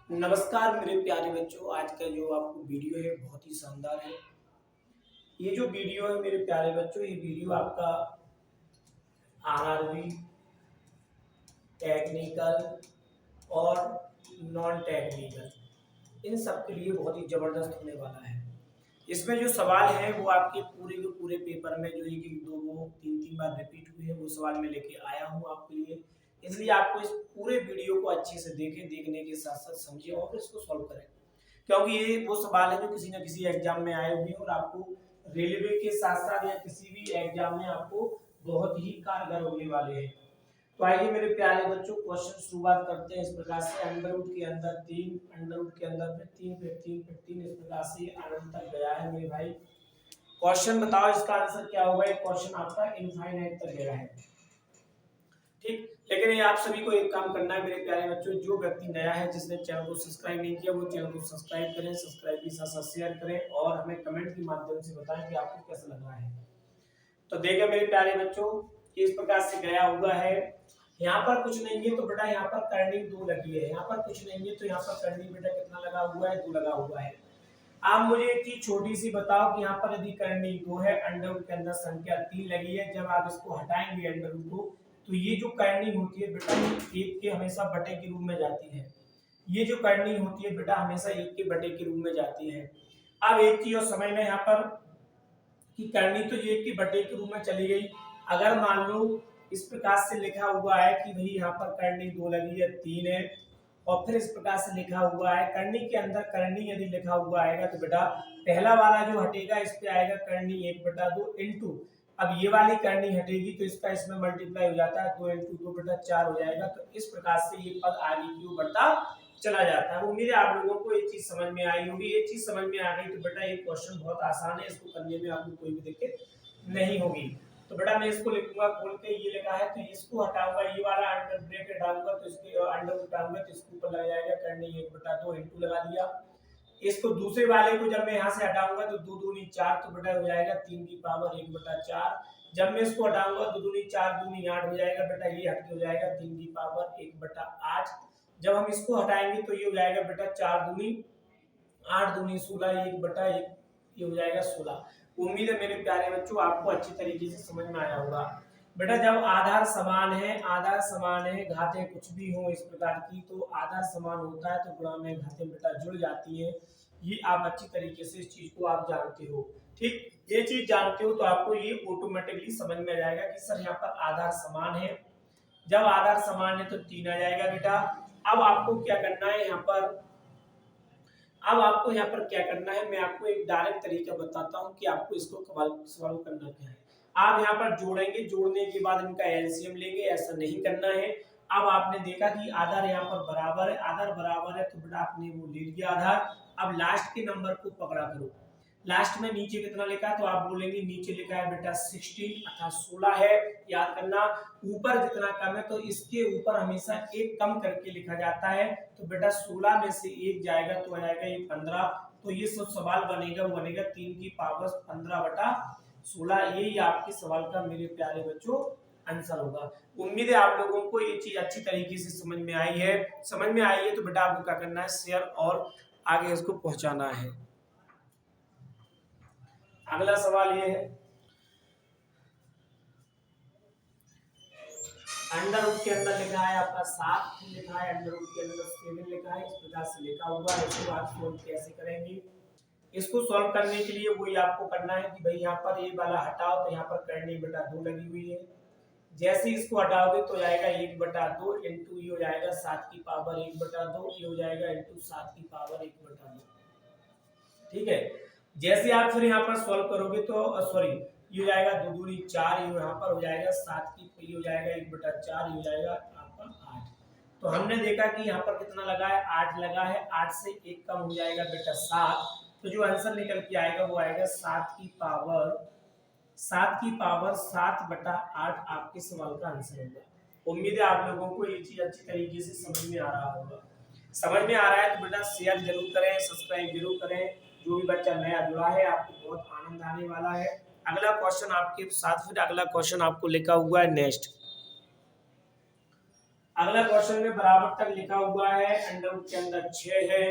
नमस्कार मेरे प्यारे बच्चों। आज का जो आपको वीडियो है बहुत ही शानदार है। ये जो वीडियो है मेरे प्यारे बच्चों, ये वीडियो आपका आरआरबी, टेक्निकल और नॉन टेक्निकल इन सब के लिए बहुत ही जबरदस्त होने वाला है। इसमें जो सवाल है वो आपके पूरे के पूरे पेपर में जो एक एक दो दो तीन तीन बार रिपीट हुए हैं वो सवाल मैं लेके आया हूँ आपके लिए। इसलिए आपको इस पूरे वीडियो को अच्छे से देखें, देखने के साथ साथ समझें और इसको सॉल्व करें, क्योंकि ये वो सवाल है जो किसी न किसी एग्जाम में आए हुए हैं और आपको रेलवे के साथ साथ या किसी भी एग्जाम में आपको बहुत ही कारगर होने वाले हैं। तो आइए मेरे प्यारे बच्चों, क्वेश्चन शुरुआत करते हैं इस प्रकार से। अंडर रूट के अंदर 3, अंडर रूट के अंदर फिर 3, फिर 3, फिर 3, इस प्रकार से अनंत तक गया है मेरे भाई। क्वेश्चन बताओ इसका आंसर क्या होगा। एक क्वेश्चन आपका इनफाइनाइट तक गया है, ठीक। लेकिन ये आप सभी को एक काम करना है मेरे प्यारे बच्चों, जो व्यक्ति नया है जिसने चैनल को सब्सक्राइब नहीं किया वो चैनल को सब्सक्राइब करें, सब्सक्राइब के साथ साथ शेयर करें और हमें कमेंट के माध्यम से बताएं कि आपको कैसा लग रहा है। तो देखिए मेरे प्यारे बच्चों, इस प्रकार से गया हुआ है। यहाँ पर कुछ नहीं है तो बेटा यहाँ पर करनी 2 लगी है, यहाँ पर कुछ नहीं है तो यहाँ पर करनी बेटा कितना लगा हुआ है, 2 लगा हुआ है। आप मुझे एक चीज छोटी सी बताओ कि यहाँ पर यदि करनी 2 है, अंडर रूट के अंदर संख्या 3 लगी है, जब आप इसको हटाएंगे अंडर रूट को तो ये जो करनी होती है बेटा ये 1 के हमेशा बटे के रूप में जाती है। ये जो करनी होती है बेटा हमेशा 1 के बटे के रूप में जाती है। अब एक चीज और समझना यहाँ पर कि करनी तो ये 1 के बटे के रूप में चली गई। अगर मान लो इस प्रकार से लिखा हुआ है कि भाई यहाँ पर करनी 2 लगी है, 3 है और फिर इस प्रकार से लिखा हुआ है करनी के अंदर करनी यदि लिखा हुआ आएगा तो बेटा पहला वाला जो हटेगा इस पे आएगा करनी 1/2 इंटू, अब ये वाली करनी हटेगी तो इसका इसमें मल्टीप्लाई हो जाता है, 2 इंटू 2 बेटा 4 हो जाएगा। तो इस प्रकार से ये पद आगे क्यों बढ़ता चला जाता है। उम्मीद है आप लोगों को ये चीज समझ में आई होगी। ये चीज समझ में आ गई तो बेटा ये क्वेश्चन बहुत आसान है, इसको करने में आपको कोई भी दिक्कत नहीं होगी। तो बेटा मैं इसको लिखूंगा खोल के, ये लिखा है तो इसको हटाऊंगा, ये वाला अंडर ब्रैकेट हटाऊंगा तो इसके अंडर हटाऊंगा तो इसके ऊपर लग जाएगा करनी 1/2 इंटू लगा दिया। इसको दूसरे वाले को जब मैं यहाँ से हटाऊंगा तो 2 दूनी 4 तो बेटा हो जाएगा 3 की पावर 1/4। जब मैं इसको हटाऊंगा 2 दूनी 4 दूनी 8 हो जाएगा बेटा, ये हट के हो जाएगा 3 की पावर 1/8। जब हम इसको हटाएंगे तो ये हो जाएगा बेटा 4 दूनी 8 दूनी 16, 1/1 ये हो जाएगा 16। उम्मीद है मेरे प्यारे बच्चों आपको अच्छी तरीके से समझ में आया होगा। बेटा जब आधार समान है, आधार समान है, घातें कुछ भी हो इस प्रकार की तो आधार समान होता है तो गुणा में घातें बेटा जुड़ जाती है। ये आप अच्छी तरीके से इस चीज को आप जानते हो, ठीक। ये चीज जानते हो तो आपको ये ऑटोमेटिकली समझ में आ जाएगा कि सर यहाँ पर आधार समान है। जब आधार समान है तो 3 आ जाएगा बेटा। अब आपको क्या करना है यहाँ पर, अब आपको यहाँ पर क्या करना है, मैं आपको एक डायरेक्ट तरीका बताता हूँ कि आपको इसको सॉल्व करना क्या है। आप यहाँ पर जोड़ेंगे, जोड़ने के बाद इनका एलसीएम लेंगे, ऐसा नहीं करना है। अब आपने देखा कि आधार यहाँ पर बराबर है, आधार बराबर है तो बेटा आपने वो ले लिया आधार। अब लास्ट के नंबर को पकड़ा करो, लास्ट में नीचे कितना लिखा है तो आप बोलेंगे नीचे लिखा है बेटा 16 अर्थात 16 है। याद करना ऊपर जितना कम है तो इसके ऊपर हमेशा एक कम करके लिखा जाता है। तो बेटा 16 में से एक जाएगा तो आ जाएगा ये 15। तो ये सब सवाल बनेगा वो बनेगा 3 की पावर 15/16। यही आपके सवाल का मेरे प्यारे बच्चों आंसर होगा। उम्मीद है आप लोगों को ये चीज अच्छी तरीके से समझ में आई है। समझ में आई है तो बेटा आपको क्या करना है, शेयर और आगे इसको पहुंचाना है। अगला सवाल ये है, अंडर रूट के अंदर लिखा है आपका 7 लिखा है, अंडर रूट के अंदर 7 लिखा है, इस प्रकार से लिखा हुआ है। इसको आप सॉल्व कैसे करेंगे, इसको सॉल्व करने के लिए वही आपको करना है कि भाई यहाँ पर ये वाला हटाओ तो यहाँ पर करनी बेटा 2 लगी हुई है। जैसे इसको हटाओगे तो जाएगा 1/2 इंटू ये हो जाएगा 7 की पावर 1/2, ये हो जाएगा इंटू 7 की पावर 1/2, ठीक है। जैसे आप फिर यहाँ पर सॉल्व करोगे तो सॉरी ये हो जाएगा 2 दूनी 4, ये यहाँ पर हो जाएगा 7 की, ये हो जाएगा 1/4, ये हो जाएगा आपका 8। तो हमने देखा कि यहाँ पर कितना लगा है, 8 लगा है, 8 से 1 कम हो जाएगा बेटा 7। तो जो आंसर निकल के आएगा वो आएगा 7 की पावर 7/8 आपके सवाल का आंसर होगा। उम्मीद है आप लोगों को ये चीज अच्छी तरीके से समझ में आ रहा होगा। समझ में आ रहा है तो बेटा शेयर जरूर करें, सब्सक्राइब जरूर करें। जो भी बच्चा नया जुड़ा है आपको बहुत आनंद आने वाला है। अगला क्वेश्चन आपके साथ, फिर अगला क्वेश्चन आपको लिखा हुआ है नेक्स्ट। अगला क्वेश्चन में बराबर तक लिखा हुआ है, अंडर रूट के अंदर 6 है,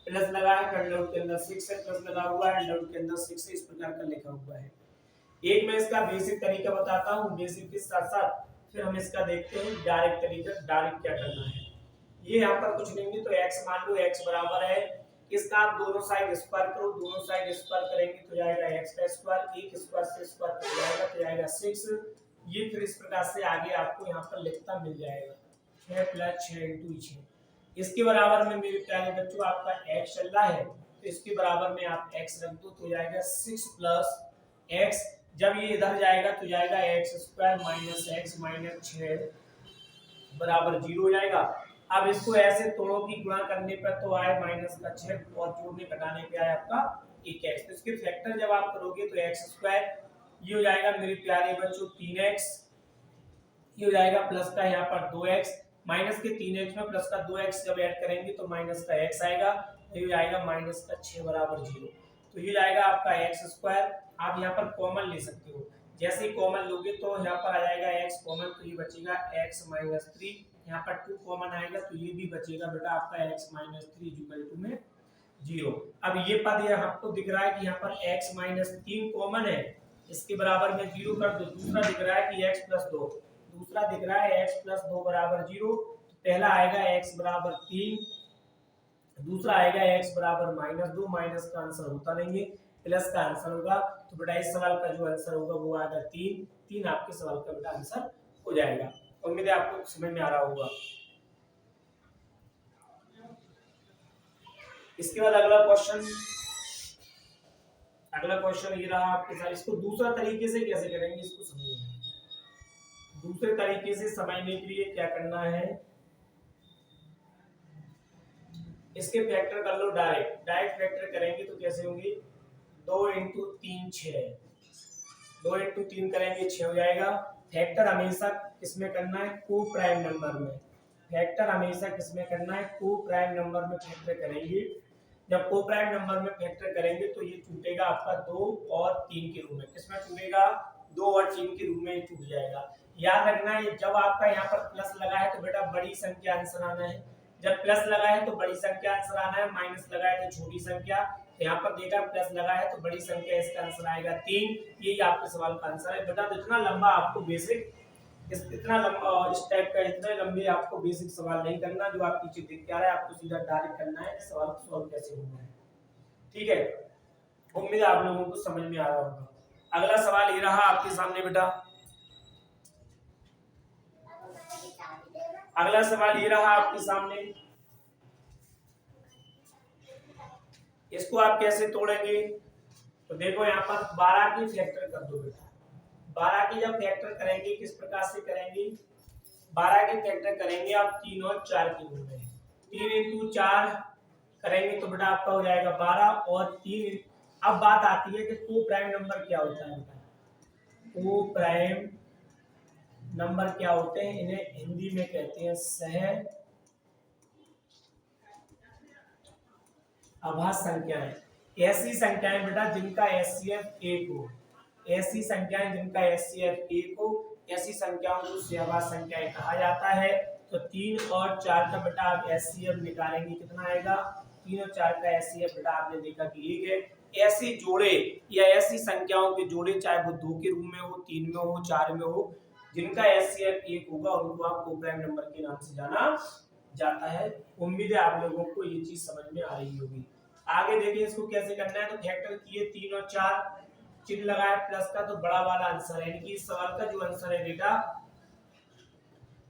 प्लस लगा है, अंडर रूट के अंदर 6 है, प्लस लगा हुआ है, अंडर रूट के अंदर 6 है, इस प्रकार का लिखा हुआ है। एक मैं इसका बेसिक तरीका बताता हूँ, बेसिक के साथ साथ फिर हम इसका देखते हैं डायरेक्ट तरीका, डायरेक्ट क्या करना है। ये यहाँ पर कुछ नहीं है, तो x मान लो x बराबर है, इसका आप दोनों साइड स्क्वायर करो, दोनों साइड स्क्वायर करेंगे तो जाएगा x का स्क्वायर, एक स्क्वायर से स्क्वायर कट जाएगा तो जाएगा 6। ये फिर इस प्रकार से आगे आपको यहाँ पर लिखता मिल जाएगा 6 + 6 × 6। इसके बराबर में मेरे प्यारे बच्चों आपका x चल रहा है, तो इसके बराबर में आप x रख दो तो जाएगा 6 + x। जब ये इधर जाएगा तो जाएगा x² - x - 6 बराबर 0 हो जाएगा। अब इसको ऐसे तोड़ो कि गुणा करने पर तो आए -6 और जोड़ने घटाने पे आए आपका 1x। तो इसके फैक्टर जब आप करोगे तो x², ये हो जाएगा मेरे प्यारे बच्चों 3x, ये हो जाएगा प्लस का यहाँ पर 2x, माइनस के 3x में प्लस का 2x जब ऐड करेंगे तो माइनस का x आएगा, ये हो जाएगा -6 बराबर 0। तो ये जाएगा आपका x²। आप यहाँ पर कॉमन ले सकते हो, जैसे ही कॉमन लोगे तो यहाँ पर आ जाएगा x कॉमन, तो ये बचेगा x - 3, यहाँ पर 2 कॉमन आएगा तो ये भी बचेगा बेटा आपका x - 3 में 0। अब ये पद ये आपको दिख रहा है कि यहाँ पर x - 3 कॉमन है, इसके बराबर में 0 कर दो। दूसरा दिख रहा है कि x + 2, दूसरा दिख रहा है x + 2 बराबर 0। तो पहला आएगा x बराबर 3, दूसरा आएगा x बराबर -2, माइनस का आंसर होता नहीं है, प्लस का आंसर होगा। तो बेटा इस सवाल का जो आंसर होगा वो आएगा 3 आपके सवाल का बेटा आंसर हो जाएगा। उम्मीद है आपको समझ में आ रहा होगा। इसके बाद अगला क्वेश्चन ये रहा आपके साथ। इसको दूसरा तरीके से कैसे करेंगे इसको समझिए। दूसरे तरीके से समझने के लिए क्या करना है, इसके फैक्टर कर लो डायरेक्ट फैक्टर करेंगे तो कैसे होंगे, 2 × 3 6, 2 × 3 करेंगे 6 हो जाएगा। फैक्टर हमेशा किसमें करना है, को प्राइम नंबर में। फैक्टर हमेशा किसमें करना है, को प्राइम नंबर में फैक्टर करेंगे। जब को प्राइम नंबर में फैक्टर करेंगे तो ये टूटेगा आपका 2 और 3 के रूप में। किसमें टूटेगा, 2 और 3 के रूप में टूट जाएगा। याद रखना है जब आपका यहाँ पर प्लस लगा है तो बेटा बड़ी संख्या आंसर आना है, जब प्लस लगा है तो बड़ी संख्या आंसर आना है, माइनस लगा है तो छोटी संख्या। यहाँ पर देखा प्लस लगा है तो बड़ी संख्या, इसका आंसर आएगा 3। यही आपके सवाल का आंसर है बेटा। तो इतना लंबा आपको बेसिक इतना लंबा इस टाइप का इतने लंबे आपको बेसिक सवाल नहीं करना, जो आप पीछे देख के आ रहा है आपको सीधा डायरेक्ट करना है सवाल को सॉल्व कैसे होना है। ठीक है, उम्मीद है आप लोगों को समझ में आ रहा होगा। अगला सवाल ये रहा आपके सामने बेटा, अगला सवाल ये रहा आपके सामने। इसको आप कैसे तोड़ेंगे, तो देखो यहाँ पर 12 की फैक्टर कर दो बेटा। 12 की जब फैक्टर करेंगे किस प्रकार से करेंगे, 12 की फैक्टर करेंगे आप 3 और 4 के रूप में। 3 × 4 करेंगे तो बेटा आपका हो जाएगा 12 और 3। अब बात आती है कि को प्राइम नंबर क्या होता है बेटा, को प्राइम नंबर क्या होते हैं, इन्हें हिंदी में कहते हैं सह आभास संख्याएं। ऐसी संख्याएं बेटा जिनका एचसीएफ 1 हो, ऐसी संख्याएं जिनका एचसीएफ 1 हो, ऐसी संख्याओं को सहआभास संख्याएं कहा जाता है। तो 3 और 4 का बेटा आप एचसीएफ निकालेंगे, कितना आएगा, 3 और 4 का एचसीएफ बेटा आपने देखा कि 1 है। ऐसे जोड़े या ऐसी संख्याओं के जोड़े चाहे वो 2 के रूप में हो, 3 में हो, 4 में हो, जिनका एचसीएफ 1 होगा उनको आप को प्राइम नंबर के नाम से जाना जाता है। उम्मीद है आप लोगों को ये चीज समझ में आ रही होगी। आगे देखिए इसको कैसे करना है, तो फैक्टर किए 3 और 4, चिन्ह लगाया प्लस का, तो बड़ा वाला आंसर है, यानी कि इस सवाल का जो आंसर है बेटा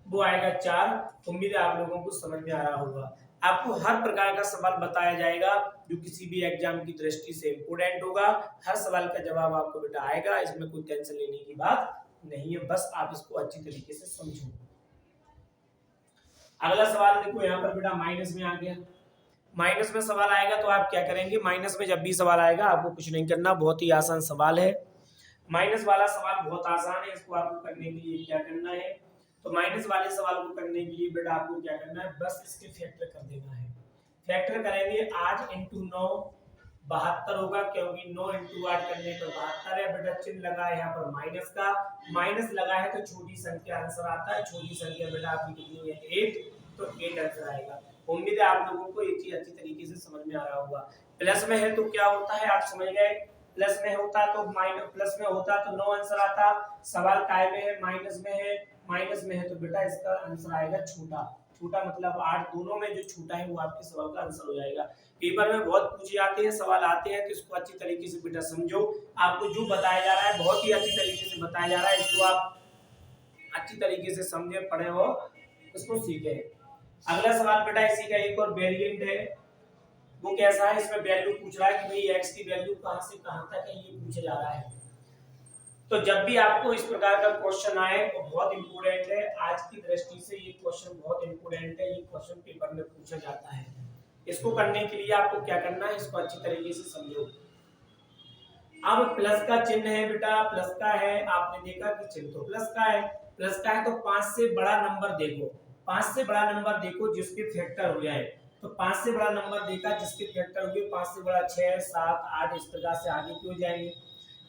वो आएगा 4। उम्मीद है आप लोगों को समझ में आ रहा होगा। आपको हर प्रकार का सवाल बताया जाएगा जो किसी भी एग्जाम की दृष्टि से इम्पोर्टेंट होगा। हर सवाल का जवाब आपको बेटा आएगा, इसमें कोई टेंशन लेने की बात नहीं है, बस आप इसको अच्छी तरीके से समझो। अगला सवाल देखो यहाँ पर बेटा माइनस में आ गया। माइनस में सवाल आएगा तो आप क्या करेंगे, माइनस में जब भी सवाल आएगा आपको कुछ नहीं करना, बहुत ही आसान सवाल है। माइनस वाला सवाल बहुत आसान है, इसको आपको करने के लिए क्या करना है, तो माइनस वाले सवाल को करने के लिए बेटा आपको क्या करना है, बस इसके फैक्टर कर देना है। फैक्टर करेंगे 8 × 9 72 होगा, क्योंकि 9 इंटू 8 करने पर 72 है बेटा। चिन्ह लगा है यहाँ पर माइनस का, माइनस लगा है तो छोटी संख्या आंसर आता है। छोटी संख्या बेटा आपकी कितनी है 8, तो 8 आंसर आएगा। उम्मीद है आप लोगों को ये चीज अच्छी तरीके से समझ में आ रहा होगा। प्लस में है तो क्या होता है आप समझ गए, प्लस में होता तो माइनस, प्लस में होता तो 9 आंसर आता। सवाल काय में है, माइनस में है, माइनस में है तो बेटा इसका आंसर आएगा छोटा। छोटा मतलब 8, दोनों में जो छोटा है वो आपके सवाल का आंसर हो जाएगा। पेपर में बहुत पूछे जाते हैं, सवाल आते हैं, तो इसको अच्छी तरीके से बेटा समझो। आपको जो बताया जा रहा है बहुत ही अच्छी तरीके से बताया जा रहा है, इसको आप अच्छी तरीके से समझे, पढ़े हो, इसको सीखे। अगला सवाल बेटा इसी का एक और वेरिएंट है, वो कैसा है, इसमें वैल्यू पूछ रहा है कि भाई x की वैल्यू कहां से कहां तक है, ये पूछा जा रहा है। तो जब भी आपको इस प्रकार का क्वेश्चन आए तो बहुत इंपोर्टेंट है, आज की दृष्टि से ये क्वेश्चन बहुत इंपोर्टेंट है, ये क्वेश्चन पेपर में पूछा जाता है। इसको करने के लिए आपको क्या करना है, इसको अच्छी तरीके से समझो। अब प्लस का चिन्ह है बेटा, प्लस का है, आपने देखा कि चिन्ह तो प्लस का है, प्लस का है तो 5 से बड़ा नंबर देखो, 5 से बड़ा नंबर देखो जिसके फैक्टर हो जाए। तो 5 से बड़ा नंबर देखा जिसके फैक्टर हो गए, 5 से बड़ा 6, 7, 8 इस प्रकार से आगे क्यों जाएंगे।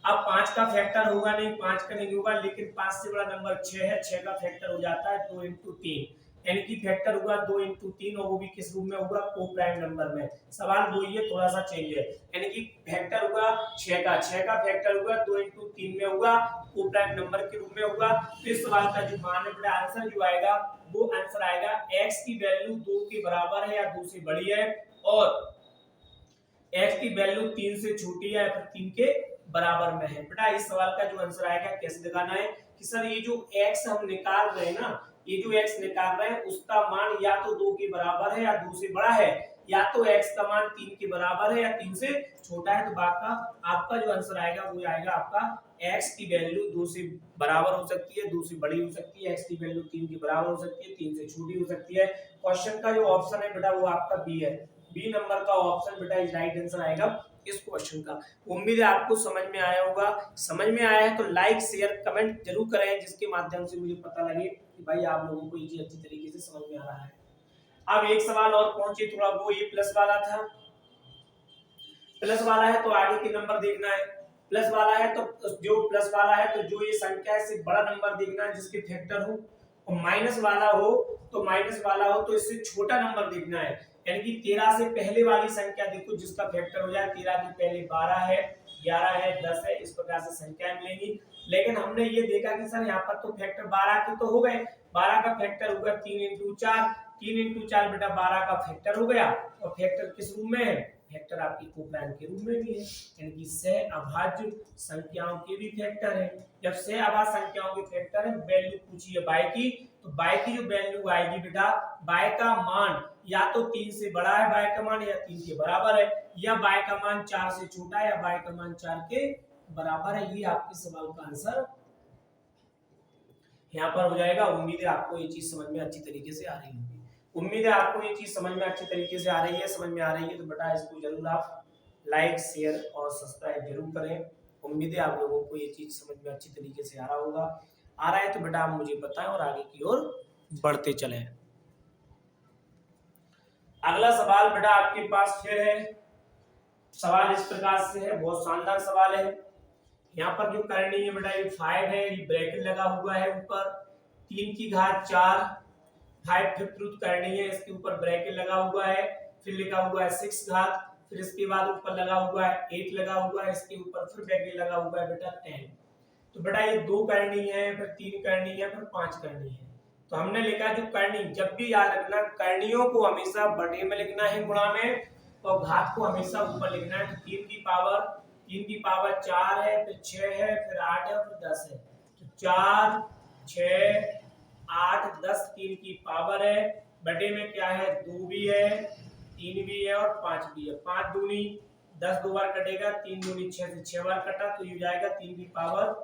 अब 5 का फैक्टर होगा नहीं, 5 का नहीं होगा, लेकिन 5 से बड़ा नंबर 6 है, 6 का फैक्टर हो जाता है 2 इंटू 3, यानी कि फैक्टर होगा 2 इंटू 3, और वो भी किस रूप में होगा, को प्राइम नंबर में। सवाल दो ये थोड़ा सा चेंज है, यानी कि फैक्टर होगा 6 का फैक्टर होगा 2 इंटू 3 में होगा, को प्राइम नंबर के रूप में होगा। तो इस सवाल का जो मान है आंसर जो आएगा वो आंसर आएगा x की वैल्यू 2 के बराबर है या 2 से बड़ी है, और x की वैल्यू 3 से छोटी है या फिर 3 के बराबर में है। बेटा इस सवाल का जो आंसर आएगा कैसे दिखाना है कि सर ये जो x हम निकाल रहे हैं ना, ये जो x निकाल रहे हैं उसका मान या तो 2 के बराबर है या 2 से बड़ा है, या तो x का मान 3 के बराबर है या 3 से छोटा है। तो आपका जो आंसर आएगा वो आएगा आपका x की वैल्यू 2 से बराबर हो सकती है, 2 से बड़ी हो सकती है, x की वैल्यू 3 के बराबर हो सकती है, 3 से छोटी हो सकती है। क्वेश्चन का जो ऑप्शन है बेटा वो आपका बी है, बी नंबर का ऑप्शन बेटा इस राइट आंसर आएगा इस क्वेश्चन का। उम्मीद है आपको समझ में आया होगा। समझ में आया है तो लाइक शेयर कमेंट जरूर करें, जिसके माध्यम से मुझे पता लगे कि भाई आप लोगों को ये चीज अच्छी तरीके से समझ में आ रहा है। अब एक सवाल और पहुंचे थोड़ा, वो ये प्लस वाला था, प्लस वाला है तो आगे के नंबर देखना है, प्लस वाला है तो जो प्लस वाला है तो जो ये संख्या है इससे बड़ा नंबर देखना है जिसके फैक्टर हो, और माइनस वाला हो तो इससे छोटा नंबर देखना है, यानी कि 13 से पहले वाली संख्या देखो जिसका फैक्टर हो जाए, 13 के पहले 12 है, 11 है, 10 है, इस प्रकार से संख्याएं मिलेंगी। लेकिन हमने ये देखा कि सर यहाँ पर तो फैक्टर 12 के तो हो गए, 12 का फैक्टर होगा 3 इंटू 4, 3 इंटू 4 बेटा 12 का फैक्टर हो गया, और फैक्टर किस रूप में है, फैक्टर आपकी कोप्लान के रूप में भी है, यानी कि सहअभाज्य संख्याओं के भी फैक्टर है। जब सहअभाज्य संख्याओं के फैक्टर है, वैल्यू पूछी है बाय की, तो बाय की जो वैल्यू आएगी बेटा, बाय का मान या तो 3 से बड़ा है बाय का मान, या 3 के बराबर है, या बाय का मान 4 से छोटा है, या बाय का मान 4 के बराबर है। ये आपके सवाल का आंसर यहाँ पर हो जाएगा। उम्मीद है आपको ये चीज समझ में अच्छी तरीके से आ रही होगी, उम्मीद है आपको ये चीज समझ में अच्छी तरीके से आ रही है, समझ में आ रही है तो बेटा इसको जरूर आप लाइक शेयर और सब्सक्राइब जरूर करें। उम्मीद है आप लोगों को ये चीज समझ में अच्छी तरीके से आ रहा होगा। आ रहा है तो बेटा आप मुझे बताएं और आगे की ओर बढ़ते चलें। अगला सवाल बेटा आपके पास फिर है, सवाल इस प्रकार से है, बहुत शानदार सवाल है। यहाँ पर जो करनी है बेटा ये 5 है, ये ब्रैकेट लगा हुआ है ऊपर, 3 की घात 4, 5 फिफ्थ रूट करनी है, इसके ऊपर ब्रैकेट लगा हुआ है, फिर लिखा हुआ है 6 घात, फिर इसके बाद ऊपर लगा हुआ है 8 लगा हुआ है, इसके ऊपर फिर ब्रैकेट लगा हुआ है बेटा 10। तो बेटा ये 2 करनी है, फिर 3 करनी है, फिर 5 करनी है। तो हमने लिखा जो करनी, जब भी याद रखना करणियों को हमेशा बटे में लिखना है गुणा में, और घात को हमेशा ऊपर लिखना है। तो 3 की पावर 4 है, फिर 6 है, फिर 8 है, फिर 10 है। तो 4 6 8 10 3 की पावर है, बटे में क्या है 2 भी है, 3 भी है और 5 भी है। 5 दूनी 10 दो बार कटेगा, 3 दूनी 6 से 6 बार कटा, तो ये हो जाएगा 3 की पावर,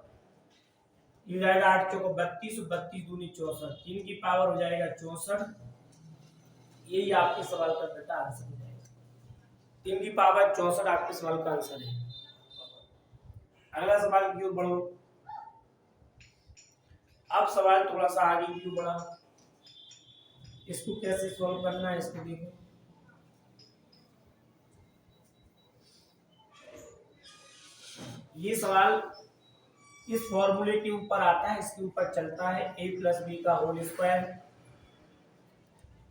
ये हो जाएगा 8 चौको 32, 32 दूनी 64, 3 की पावर हो जाएगा 64। यही आपके सवाल का बेटा आंसर हो जाएगा, 3 की पावर 64 आपके सवाल का आंसर है। अगला सवाल की ओर बढ़ो। अब सवाल थोड़ा सा आगे की ओर बढ़ा, इसको कैसे सॉल्व करना है इसको देखो। ये सवाल इस फॉर्मूले के ऊपर आता है, इसके ऊपर चलता है a प्लस बी का whole square.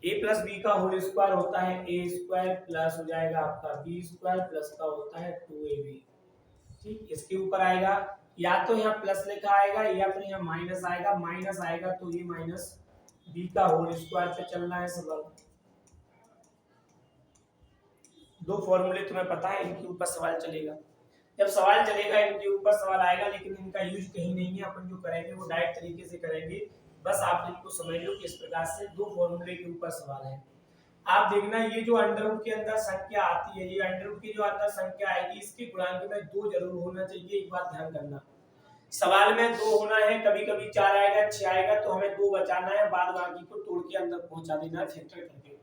a plus B का होल स्क्वायर होता है a स्क्वायर प्लस हो जाएगा आपका b स्क्वायर प्लस का होता है 2ab। ठीक, इसके ऊपर आएगा, या तो यहाँ प्लस लिखा आएगा या फिर यहाँ माइनस आएगा। माइनस आएगा तो ये माइनस b का होल स्क्वायर पे चलना है सवाल। दो फॉर्मूले तुम्हें पता है, इनके ऊपर सवाल चलेगा। जब सवाल चलेगा इनके ऊपर सवाल आएगा, लेकिन इनका यूज कहीं नहीं है। अपन जो करेंगे वो डायरेक्ट तरीके से करेंगे। बस आप इनको समझ लो कि इस प्रकार से दो फॉर्मूले के ऊपर सवाल है। आप देखना, ये जो अंडर रूट के अंदर संख्या आती है, ये अंडर रूट की जो अंदर संख्या आएगी, इसके गुणांक में 2 जरूर होना चाहिए। एक बात ध्यान करना, सवाल में 2 होना है, कभी कभी 4 आएगा, 6 आएगा, तो हमें 2 बचाना है, बाद बाकी को तोड़ के अंदर पहुंचा देना है फैक्टर करके।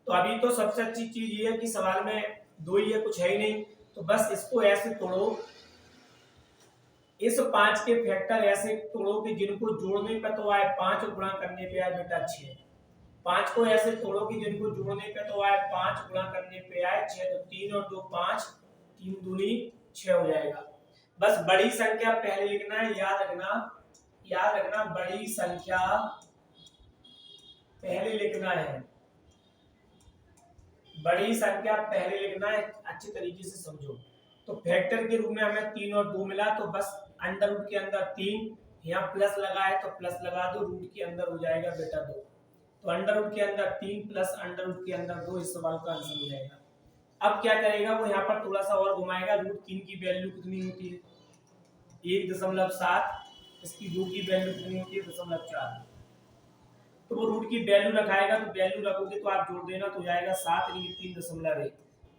तो अभी तो सबसे अच्छी चीज ये है कि सवाल में 2 ही है, कुछ है ही नहीं। तो बस इसको ऐसे तोड़ो, इस 5 के फैक्टर ऐसे तोड़ो कि जिनको जोड़ने पे तो आए 5 गुणा करने पे आए बेटा 6। 5 को ऐसे तोड़ो कि जिनको जोड़ने पे तो आए 5 गुणा करने पे आए 6। तो 3 और 2 5, 3 दूनी 6 हो जाएगा। बस बड़ी संख्या पहले लिखना है, याद रखना बड़ी संख्या पहले लिखना है, बड़ी संख्या पहले लिखना है, अच्छी तरीके से समझो। तो फैक्टर के रूप में हमें 3 और 2 मिला, तो बस अंडर रूट के अंदर 3, यहाँ प्लस लगा है तो प्लस लगा दो, रूट के अंदर हो जाएगा बेटा 2। तो अंडर रूट के अंदर 3 प्लस अंडर रूट के अंदर 2, इस सवाल का आंसर हो जाएगा। अब क्या करेगा वो, यहाँ पर थोड़ा सा और घुमाएगा। रूट 3 की वैल्यू कितनी होती है 1.7, इसकी 2 की वैल्यू कितनी होती है 0.4। तो वो रूट की वैल्यू रखाएगा, तो वैल्यू रखोगे तो आप जोड़ देना तो हो जाएगा 7 यानी 3.1।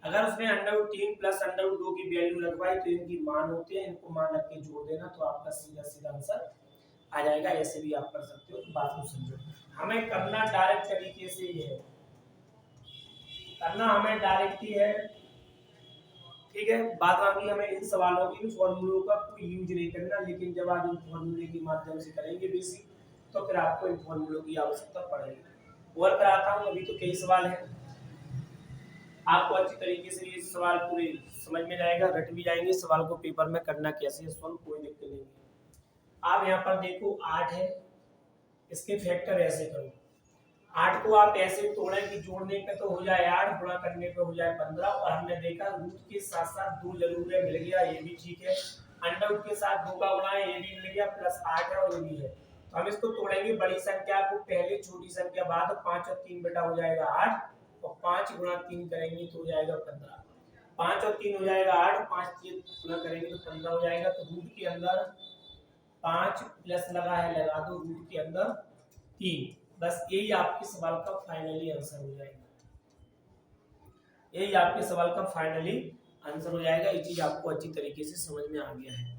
अगर उसने under root 3 plus under root 2 की वैल्यू रखवाई तो इनकी मान होते हैं, इनको मान रख के जोड़ देना तो आपका सीधा सीधा आंसर आ जाएगा। ऐसे भी आप कर सकते हो, तो बात को समझो। हमें करना डायरेक्ट तरीके से ही है, करना हमें डायरेक्ट ही है, ठीक है। बात बाकी हमें इन सवालों की, इन फॉर्मूलों का कोई यूज नहीं करना, लेकिन जब आप इन फॉर्मूले के माध्यम से करेंगे बेसिक, तो फिर आपको इन फॉर्मूलों की आवश्यकता पड़ेगी। और कराता हूँ, अभी तो कई सवाल हैं, आपको अच्छी तरीके से ये सवाल पूरे समझ में जाएगा, रट भी जाएंगे। सवाल को पेपर में करना कैसे है सॉल्व, कोई दिक्कत नहीं है। आप यहाँ पर देखो 8 है, इसके फैक्टर ऐसे करो। 8 को आप ऐसे तोड़े कि जोड़ने पे तो हो जाए 8, गुणा करने पे हो जाए 15। और हमने देखा रूट के साथ साथ 2 जरूर है, मिल गया, ये भी ठीक है। अंडर रूट के साथ 2 का गुणा है, ये भी मिल गया, प्लस 8 है और ये भी है। तो हम इसको तोड़ेंगे, बड़ी संख्या को पहले, छोटी संख्या बाद। 5 और 3 बेटा हो जाएगा 8, और 5 गुणा 3 करेंगे तो हो जाएगा 15। 5 और 3 हो जाएगा 8, 5 गुणा करेंगे तो 15 हो जाएगा। तो रूट के अंदर 5 प्लस लगा है, लगा दो, रूट के अंदर 3। बस यही आपके सवाल का फाइनली आंसर हो जाएगा, यही आपके सवाल का फाइनली आंसर हो जाएगा। ये चीज आपको अच्छी तरीके से समझ में आ गया है।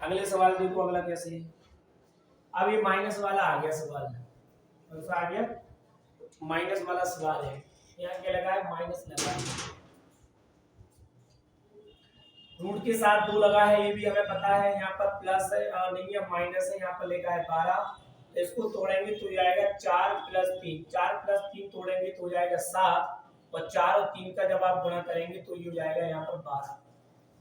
अगले सवाल देखो, अगला कैसे है। अब ये माइनस वाला आ गया सवाल, कौन सा आ गया, माइनस वाला सवाल है। यहाँ क्या लगा है, माइनस लगा है, रूट के साथ 2 लगा है, ये भी हमें पता है। यहाँ पर प्लस है नहीं है, माइनस है, यहाँ पर लिखा है 12। इसको तोड़ेंगे तो जाएगा 4 प्लस 3, 4 प्लस 3 तोड़ेंगे तो हो जाएगा 7। और 4 और 3 का जब आप गुणा करेंगे तो ये हो जाएगा यहाँ पर 12।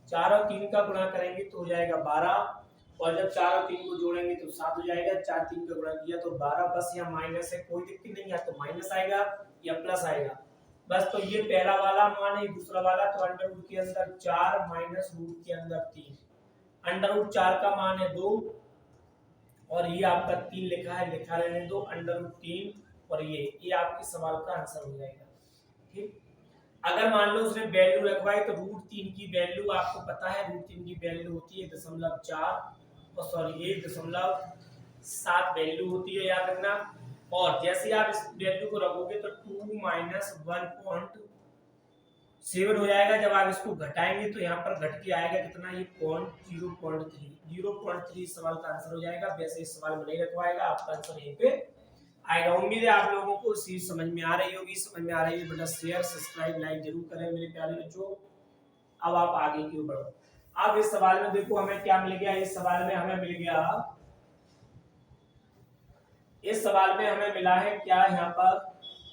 4 और 3 का गुणा करेंगे तो हो जाएगा 12, और जब 4 और 3 को जोड़ेंगे तो 7 हो जाएगा। 4 3 का गुणा किया तो 12। बस यहाँ माइनस है, कोई दिक्कत नहीं है, तो माइनस आएगा या प्लस आएगा। बस तो ये पहला वाला मान है, दूसरा वाला, तो अंडर रूट के अंदर 4 माइनस रूट के अंदर 3। अंडर रूट 4 का मान है 2, और ये आपका 3 लिखा है, लिखा रहने दो, अंडर रूट 3। और ये आपके सवाल का आंसर हो जाएगा, ठीक। अगर मान लो उसने वैल्यू रखवाई तो रूट 3 की वैल्यू आपको पता है, रूट 3 की वैल्यू होती है 0.4, और सॉरी 1.7 वैल्यू होती है, याद रखना। और जैसे आप इस वैल्यू को रखोगे तो 2 माइनस 1.7 हो जाएगा। जब आप इसको घटाएंगे तो यहाँ पर घट के आएगा कितना, ये 0.3 सवाल का आंसर हो जाएगा। वैसे इस सवाल में नहीं रखवाएगा, आपका आंसर यहीं पे आएगा। उम्मीद है आप लोगों को चीज समझ में आ रही होगी। समझ में आ रही है बेटा, शेयर सब्सक्राइब लाइक जरूर करें मेरे प्यारे बच्चों। अब आप आगे क्यों बढ़ो। अब इस सवाल में देखो हमें क्या मिल गया, इस सवाल में हमें मिल गया इस सवाल में हमें मिला है क्या, यहाँ पर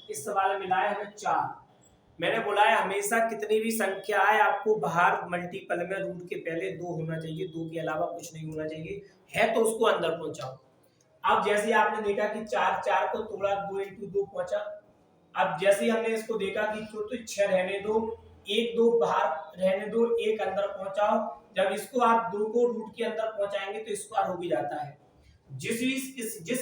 इस सवाल में मिला है हमें 4। मैंने बोला है हमेशा कितनी भी संख्या है आपको बाहर मल्टीपल में रूट के पहले 2 होना चाहिए, 2 के अलावा कुछ नहीं होना चाहिए, है तो उसको अंदर पहुंचाओ। अब जैसे आपने देखा कि 4 4 को तोड़ा, 2 इंटू 2 पहुंचा। अब जैसे ही हमने इसको देखा कि तो 6 रहने दो, 1 2 बाहर रहने दो, 1 अंदर पहुंचाओ। जब इसको आप 2 को रूट के अंदर पहुंचाएंगे तो स्क्वायर हो भी जाता है। जिस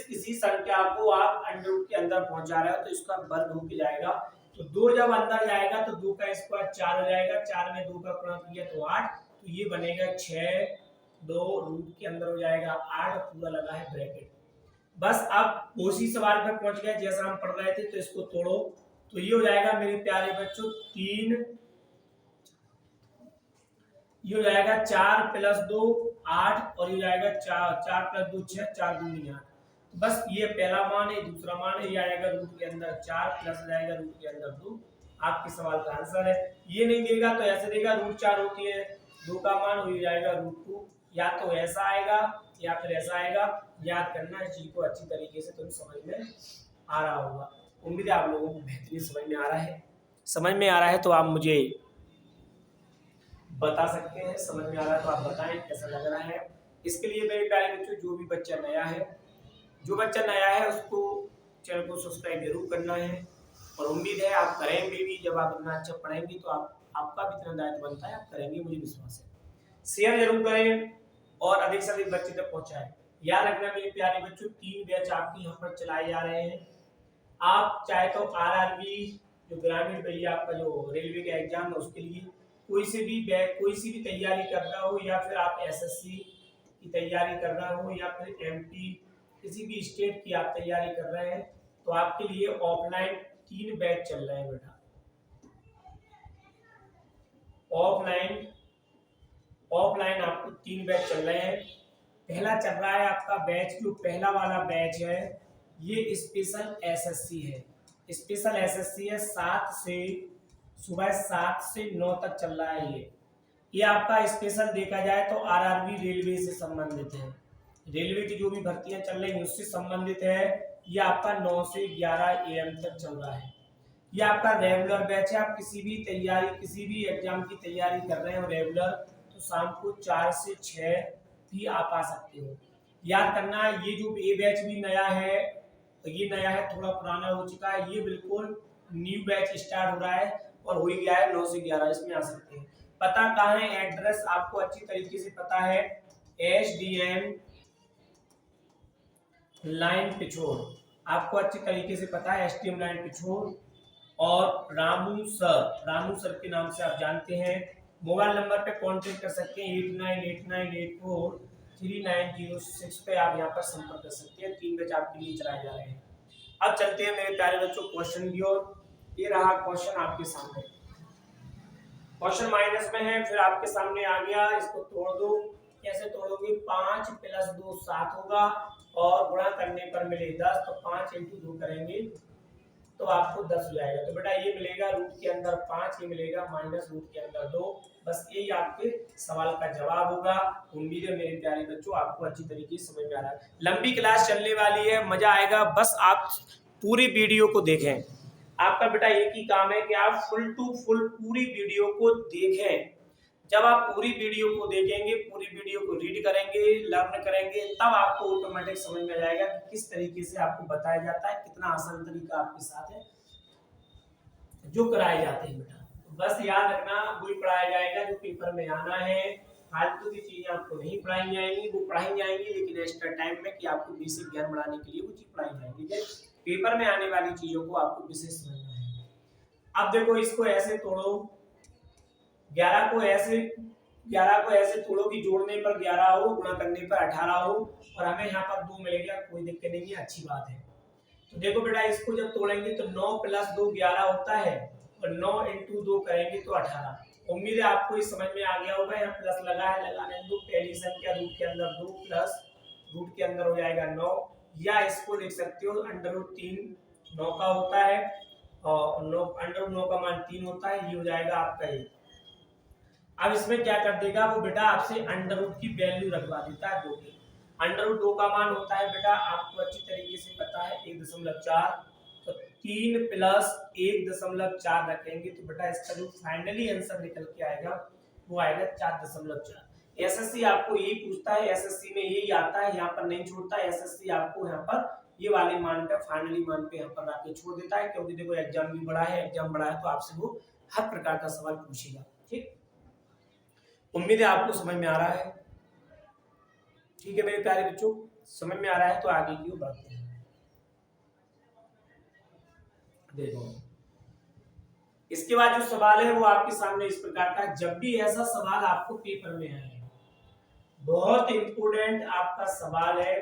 किसी संख्या को आप अंडर रूट के अंदर पहुंचा रहे हो तो इसका वर्ग हो जाएगा। तो 2 जब अंदर जाएगा तो 2 का स्क्वायर 4 हो जाएगा, 4 में 2 का गुणा किया तो 8, तो ये बनेगा 6, 2 रूट के अंदर हो जाएगा 8, पूरा लगा है ब्रैकेट। बस अब उसी सवाल पर पहुंच गए जैसा हम पढ़ रहे थे, तो इसको तोड़ो तो ये हो जाएगा मेरे प्यारे बच्चों 3, ये हो जाएगा 4 + 2 8, और ये जाएगा 4 + 2 6, 4 दूनी 8। तो बस ये पहला मान है, दूसरा मान है, ये आएगा रूट के अंदर 4 प्लस जाएगा रूट के अंदर 2। आपके सवाल का आंसर है। ये नहीं देगा तो ऐसे देगा, √4 होती है 2 का मान, हो जाएगा √2। या तो ऐसा आएगा या फिर ऐसा आएगा। याद करना इस चीज को अच्छी तरीके से, तुम्हें समझ में आ रहा होगा। उम्मीद है आप लोगों को बेहतरीन समझ में आ रहा है। समझ में आ रहा है तो आप मुझे बता सकते हैं, समझ में आ रहा है तो आप बताएं कैसा लग रहा है। इसके लिए मेरे प्यारे बच्चों, जो भी बच्चा नया है, उसको चैनल को सब्सक्राइब जरूर करना है, और उम्मीद है आप करेंगे भी। जब आप इतना अच्छा पढ़ेंगे तो आपका भी इतना दायित्व बनता है, आप करेंगे, मुझे विश्वास है। शेयर जरूर करें और अधिक से अधिक बच्चे तक पहुंचाएं। याद रखना मेरे प्यारे बच्चों, 3 बैच आपके यहाँ पर चलाए जा रहे हैं। आप चाहे तो RRB जो ग्रामीण भैया आपका जो रेलवे का एग्जाम है उसके लिए कोई सी भी तैयारी कर रहा हो, या फिर आप SSC की तैयारी कर रहा हो, या फिर MP किसी भी स्टेट की आप तैयारी कर रहे हैं, तो आपके लिए ऑफलाइन 3 बैच चल रहे हैं बेटा। ऑफलाइन आपको 3 बैच चल रहे हैं। पहला चल रहा है आपका बैच, जो पहला वाला बैच है ये स्पेशल SSC है। स्पेशल SSC है, सुबह 7 से 9 तक चल रहा है। ये आपका स्पेशल देखा जाए तो RRB रेलवे से संबंधित है। रेलवे की जो भी भर्तियां चल रही हैं उससे संबंधित है। ये आपका 9 से 11 AM तक चल रहा है। ये आपका रेगुलर बैच है। आप किसी भी एग्जाम की तैयारी कर रहे हो रेगुलर, तो शाम को 4 से 6 भी आप आ सकते हो। याद करना, ये जो ए बैच भी नया है, ये नया है, थोड़ा पुराना हो चुका है। ये बिल्कुल न्यू बैच स्टार्ट हो रहा है और हो गया है 9 से 11, इसमें आ सकते हैं। पता कहाँ है, एड्रेस आपको अच्छी तरीके से पता है। SDM लाइन पिछोड़, आपको अच्छी तरीके से पता है SDM लाइन पिछोड़, और रामू सर के नाम से आप जानते हैं। मोबाइल नंबर पे कांटेक्ट कर सकते हैं 8989843906 पे आप यहाँ पर संपर्क कर सकते हैं। 3 बैच आपके लिए चलाए जा रहे हैं। अब चलते हैं मेरे प्यारे बच्चों क्वेश्चन की ओर। ये रहा क्वेश्चन आपके सामने, क्वेश्चन माइनस में है, फिर आपके सामने आ गया। इसको तोड़ दो। कैसे तोड़ोगे, 5 + 2 7 होगा, और गुणा करने पर मिले 10, तो 5 × 2 करेंगे तो आपको 10 हो जाएगा। तो बेटा ये मिलेगा रूट के अंदर 5, ये मिलेगा माइनस रूट के अंदर 2। बस यही आपके सवाल का जवाब होगा। उम्मीद है मेरे प्यारे बच्चों आपको अच्छी तरीके से समझ में आ रहा है। लंबी क्लास चलने वाली है, मजा आएगा, बस आप पूरी वीडियो को देखें। आपका बेटा एक ही काम है कि आप फुल टू फुल पूरी वीडियो को देखें। जब आप पूरी वीडियो को देखेंगे, पूरी वीडियो को रीड करेंगे, लर्न करेंगे, तब आपको ऑटोमेटिक समझ में आ जाएगा कि किस तरीके से आपको बताया जाता है, कितना आसान तरीका आपके साथ है जो कराए जाते हैं बेटा। बस याद रखना, वही पढ़ाया जाएगा जो पेपर में आना है। फालतू की चीजें आपको नहीं पढ़ाई जाएंगी, वो पढ़ाई जाएंगी लेकिन एक्स्ट्रा टाइम में, कि आपको बेसिक ज्ञान बढ़ाने के लिए वो चीज पढ़ाई जाएगी। ठीक है, पेपर में आने वाली चीजों को आपको विशेष समझना है। अब देखो, इसको ऐसे तोड़ो, 11 को ऐसे तोड़ो कि जोड़ने पर 11 हो, गुणा करने पर 18 हो, और हमें यहाँ पर 2 मिलेगा, कोई दिक्कत नहीं है, अच्छी बात है। तो देखो बेटा, इसको जब तोड़ेंगे तो 9 + 2 11 होता है, और 9 × 2 करेंगे तो 18। उम्मीद है आपको ये समझ में आ गया होगा। यहाँ प्लस लगा है, लगाने दो। पहली संख्या रूट के अंदर 2 प्लस रूट के अंदर हो जाएगा 9, या इसको लिख सकते हो √3 9 का होता है, और √9 का मान 3 होता है। ये हो जाएगा आपका ये। अब इसमें क्या कर देगा वो बेटा, आपसे अंडर रूट की वैल्यू रखवा देता है 2 की। √2 का मान होता है बेटा आपको अच्छी तरीके से पता है 1.4, तो 3 प्लस 1.4 रखेंगे तो बेटा इसका जो फाइनली आंसर निकल के आएगा वो आएगा 4.4। एसएससी आपको यही पूछता है, एसएससी में यही आता है, यहाँ पर नहीं छोड़ता एसएससी आपको यहाँ पर ये वाले मान पे फाइनली मान पे यहाँ पर आके छोड़ देता है, क्योंकि देखो एग्जाम भी बड़ा है, एग्जाम बड़ा है तो आपसे वो हर प्रकार का सवाल पूछेगा। ठीक, उम्मीद है आपको समझ में आ रहा है। ठीक है मेरे प्यारे बच्चों, समझ में आ रहा है तो आगे की ओर बढ़ते हैं। देखो इसके बाद जो सवाल है वो आपके सामने इस प्रकार का, जब भी ऐसा सवाल आपको पेपर में आए, बहुत इंपोर्टेंट आपका सवाल है,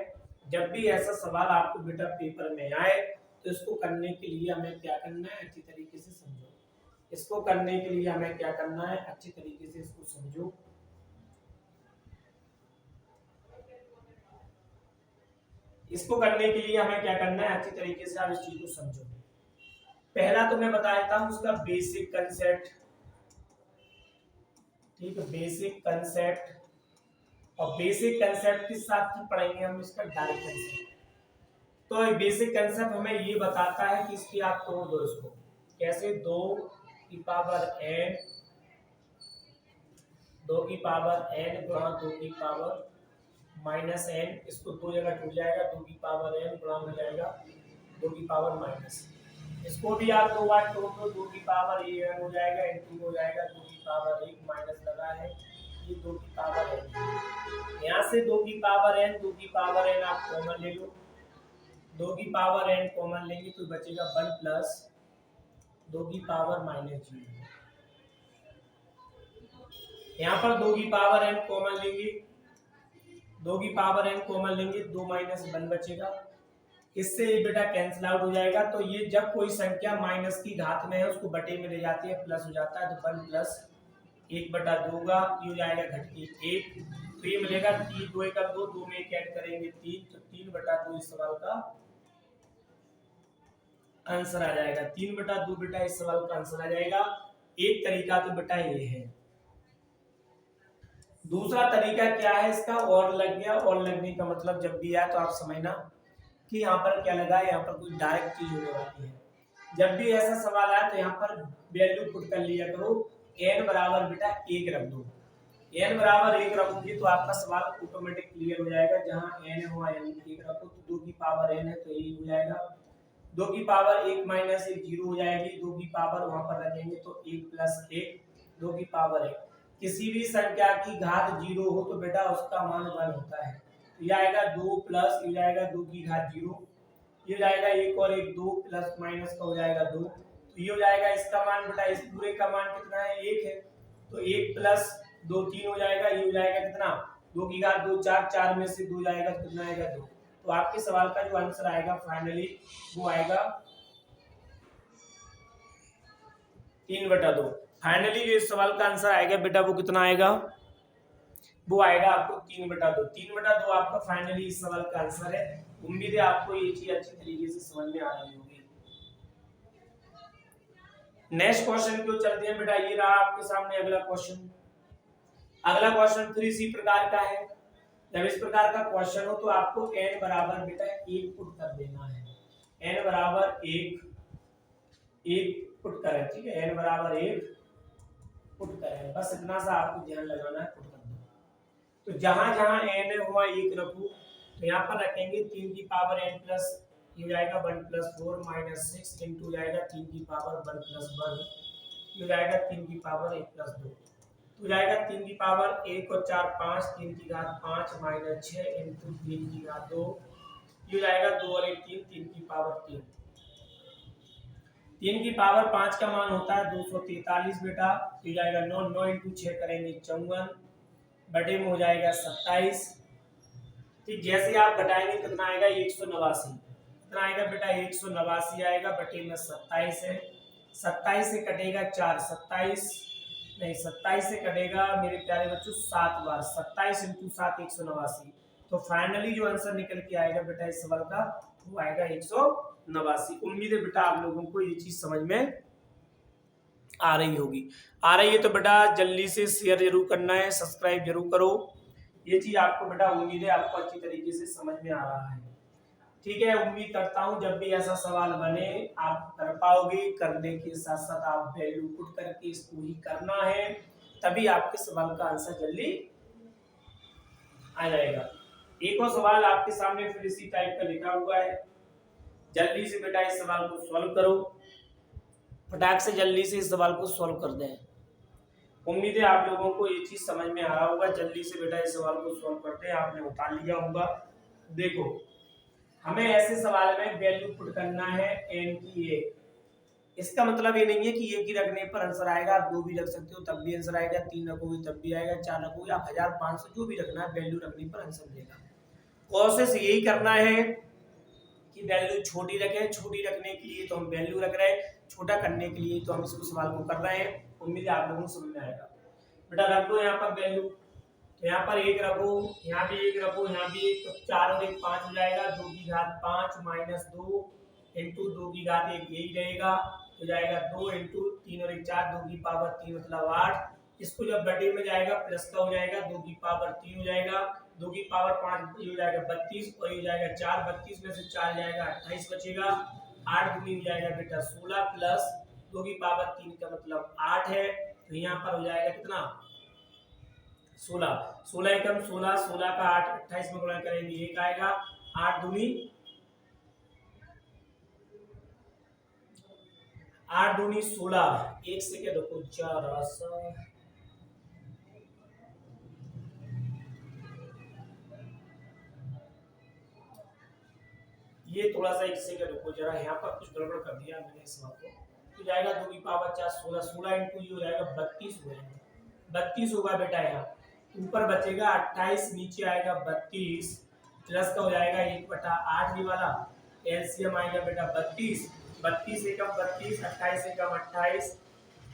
जब भी ऐसा सवाल आपको बेटा पेपर में आए तो इसको करने के लिए हमें क्या करना है, अच्छी तरीके से समझो। इसको करने के लिए हमें क्या करना है, अच्छी तरीके से इसको समझो। इसको करने के लिए हमें क्या करना है, अच्छी तरीके से आप इस चीज को समझो। पहला तो मैं बता देता हूं उसका बेसिक कंसेप्ट। ठीक है, बेसिक कंसेप्ट, और बेसिक कंसेप्ट के साथ ही पढ़ेंगे हम इसका डायरेक्ट कंसेप्ट। तो बेसिक कंसेप्ट हमें ये बताता है कि इसकी आप तोड़ दो, इसको कैसे, 2 की पावर n, 2 की पावर n गुणा 2 की पावर माइनस n, इसको दो जगह टूट जाएगा, 2 की पावर n गुणा हो जाएगा 2 की पावर माइनस, इसको भी आप दो बार तोड़ दो, 2 की पावर n हो जाएगा, n2 हो जाएगा, 2 की पावर 1 माइनस लगा है, ये 2 की पावर n, यहाँ से 2 की पावर n, 2 की पावर n आप कॉमन ले लो, 2 की पावर n कॉमन लेंगे तो बचेगा 1 प्लस 2 की पावर माइनस 0। यहाँ पर 2 की पावर n कॉमन लेंगे, 2 की पावर n कॉमन लेंगे, 2 माइनस 1 बचेगा, इससे ये बेटा कैंसिल आउट हो जाएगा। तो ये जब कोई संख्या माइनस की घात में है उसको बटे में ले जाती है, प्लस हो जाता है, तो 1 प्लस 1/2 का ये हो जाएगा घट के 1, तो ये मिलेगा 3, 2 1 2, 2 में 1 ऐड करेंगे 3, तो 3/2 इस सवाल का आंसर आ जाएगा। 3/2 बेटा इस सवाल का आंसर आ जाएगा। एक तरीका तो बेटा ये है। दूसरा तरीका क्या है इसका, और लग गया, और लगने का मतलब जब भी आए तो आप समझना कि यहाँ पर क्या लगा है, यहाँ पर कोई डायरेक्ट चीज होने वाली है। जब भी ऐसा सवाल आए तो यहाँ पर वैल्यू पुट कर लिया करो, n बराबर बेटा 1 रख दो, n बराबर 1 रखोगे तो आपका सवाल ऑटोमेटिक क्लियर हो जाएगा। जहाँ n हुआ n 1 रखो, तो 2 की पावर n है तो यही हो जाएगा, 2 की पावर 1 माइनस 1 0 हो जाएगी, 2 की पावर वहां पर रखेंगे तो 1 प्लस 1, 2 की पावर 1। किसी भी संख्या की घात 0 हो तो बेटा उसका मान 1 होता है, तो ये आएगा 2 प्लस, ये जाएगा 2 की घात 0, ये जाएगा 1 और 1 2 प्लस माइनस का हो जाएगा 2, तो ये हो जाएगा इसका मान बेटा, इस पूरे का मान कितना है 1 है, तो 1 प्लस 2 3 हो जाएगा, ये हो जाएगा कितना 2 की घात 2 4, 4 में से 2 जाएगा तो कितना आएगा 2। तो आपके सवाल का जो आंसर आएगा फाइनली वो आएगा 3/2। फाइनली जो इस सवाल का आंसर आएगा बेटा वो कितना आएगा, वो आएगा आपको 3/2। 3/2 आपका फाइनली इस सवाल का आंसर है। उम्मीद है आपको ये चीज अच्छी तरीके से समझ में आ रही होगी। नेक्स्ट क्वेश्चन क्यों चलते हैं बेटा, ये रहा आपके सामने अगला क्वेश्चन। अगला क्वेश्चन फिर इसी प्रकार का है। जब इस प्रकार का क्वेश्चन हो तो आपको n बराबर बेटा 1 पुट कर देना है, n बराबर 1 पुट करें, ठीक है, n बराबर 1 पुट करें, बस इतना सा आपको ध्यान लगाना है, पुट कर दो। तो जहां जहां n हुआ 1 रखो, तो यहाँ पर रखेंगे 3 की पावर n प्लस, ये हो जाएगा 1 प्लस 4 माइनस 6 इंटू जाएगा 3 की पावर 1 प्लस 1, ये हो जाएगा 3 की पावर 1 प्लस 2, तो जाएगा 3 की पावर 1 और 4 5, 3 की घात 5 माइनस 6 इंटू 3 की घात 2, ये जाएगा 2 और 1 3, 3 की पावर 3, 3 की पावर 5 का मान होता है 243 बेटा, ये जाएगा 9, 9 इंटू 6 करेंगे 54, बटे में हो जाएगा 27। ठीक, जैसे आप घटाएंगे कितना आएगा 189, कितना आएगा बेटा 189 आएगा, बटे में 27 है, 27 से कटेगा 4, 27 नहीं 27 से कटेगा मेरे प्यारे बच्चों 7 बार, 27 इंटू 7 189, तो फाइनली जो आंसर निकल के आएगा बेटा इस सवाल का वो आएगा 189। उम्मीद है बेटा आप लोगों को ये चीज समझ में आ रही होगी। आ रही है तो बेटा जल्दी से शेयर जरूर करना है, सब्सक्राइब जरूर करो। ये चीज आपको बेटा उम्मीद है आपको अच्छी तरीके से समझ में आ रहा है। ठीक है, उम्मीद करता हूँ जब भी ऐसा सवाल बने आप कर पाओगे। करने के साथ साथ आप वैल्यू पुट करके इसको ही करना है, तभी आपके सवाल का आंसर जल्दी आ जाएगा। एक और सवाल आपके सामने फिर इसी टाइप का लिखा हुआ है, जल्दी से बेटा इस सवाल को सॉल्व करो, फटाक से जल्दी से इस सवाल को सॉल्व कर दें। उम्मीद है आप लोगों को ये चीज समझ में आ रहा होगा। जल्दी से बेटा इस सवाल को सॉल्व करते हैं, आपने उतार लिया होगा। देखो, हमें ऐसे सवाल में वैल्यू पुट करना है n की 1। इसका मतलब ये नहीं है कि एक ही रखने पर आंसर आएगा, आप दो भी रख सकते हो तब भी आंसर आएगा, 3 रखोगे तब भी आएगा, 4 रखोगे, आप 1500 जो भी रखना है वैल्यू रखने पर आंसर मिलेगा। प्रोसेस यही करना है कि वैल्यू छोटी रखें, छोटी रखने के लिए तो हम वैल्यू रख रहे हैं, छोटा करने के लिए तो हम इसको सवाल को कर रहे हैं। उम्मीद है आप लोगों को समझ में आएगा। बेटा रख दो यहाँ पर वैल्यू, तो यहाँ पर 1 रखो, यहाँ भी 1 रखो, यहाँ भी 1, तो 4 और 1 5 हो जाएगा, 2 की घात 5 माइनस 2 इंटू 2 की घात 1 यही रहेगा, हो जाएगा 2 इंटू 3 और 1 4, 2 की पावर 3 मतलब 8। इसको जब बटे में जाएगा प्लस का हो जाएगा, 2 की पावर 3 हो जाएगा, 2 की पावर 5 ये हो जाएगा 32 और ये हो जाएगा 4, 32 में से 4 जाएगा 28 बचेगा, 8 दूनी हो जाएगा बेटा 16 प्लस 2 की पावर 3 का मतलब 8 है, तो यहाँ पर हो जाएगा कितना 16, 16 एकम 16, 16 का 8 28 में गुणा करेंगे 1 आएगा, 8 दूनी 16, 1 से क्या देखो 4 ये थोड़ा सा 1 से क्या देखो जरा, यहाँ पर कुछ गड़बड़ कर दिया मैंने इस बात को, तो जाएगा 2 की पावर 4 16, 16 इंटू ये हो जाएगा 32 हो जाएगा, 32 होगा बेटा, यहाँ ऊपर बचेगा 28, नीचे आएगा 32 प्लस का हो जाएगा 1/8 ये वाला, एलसीएम आएगा बेटा 32, 32 एकम 32, 28 एकम 28,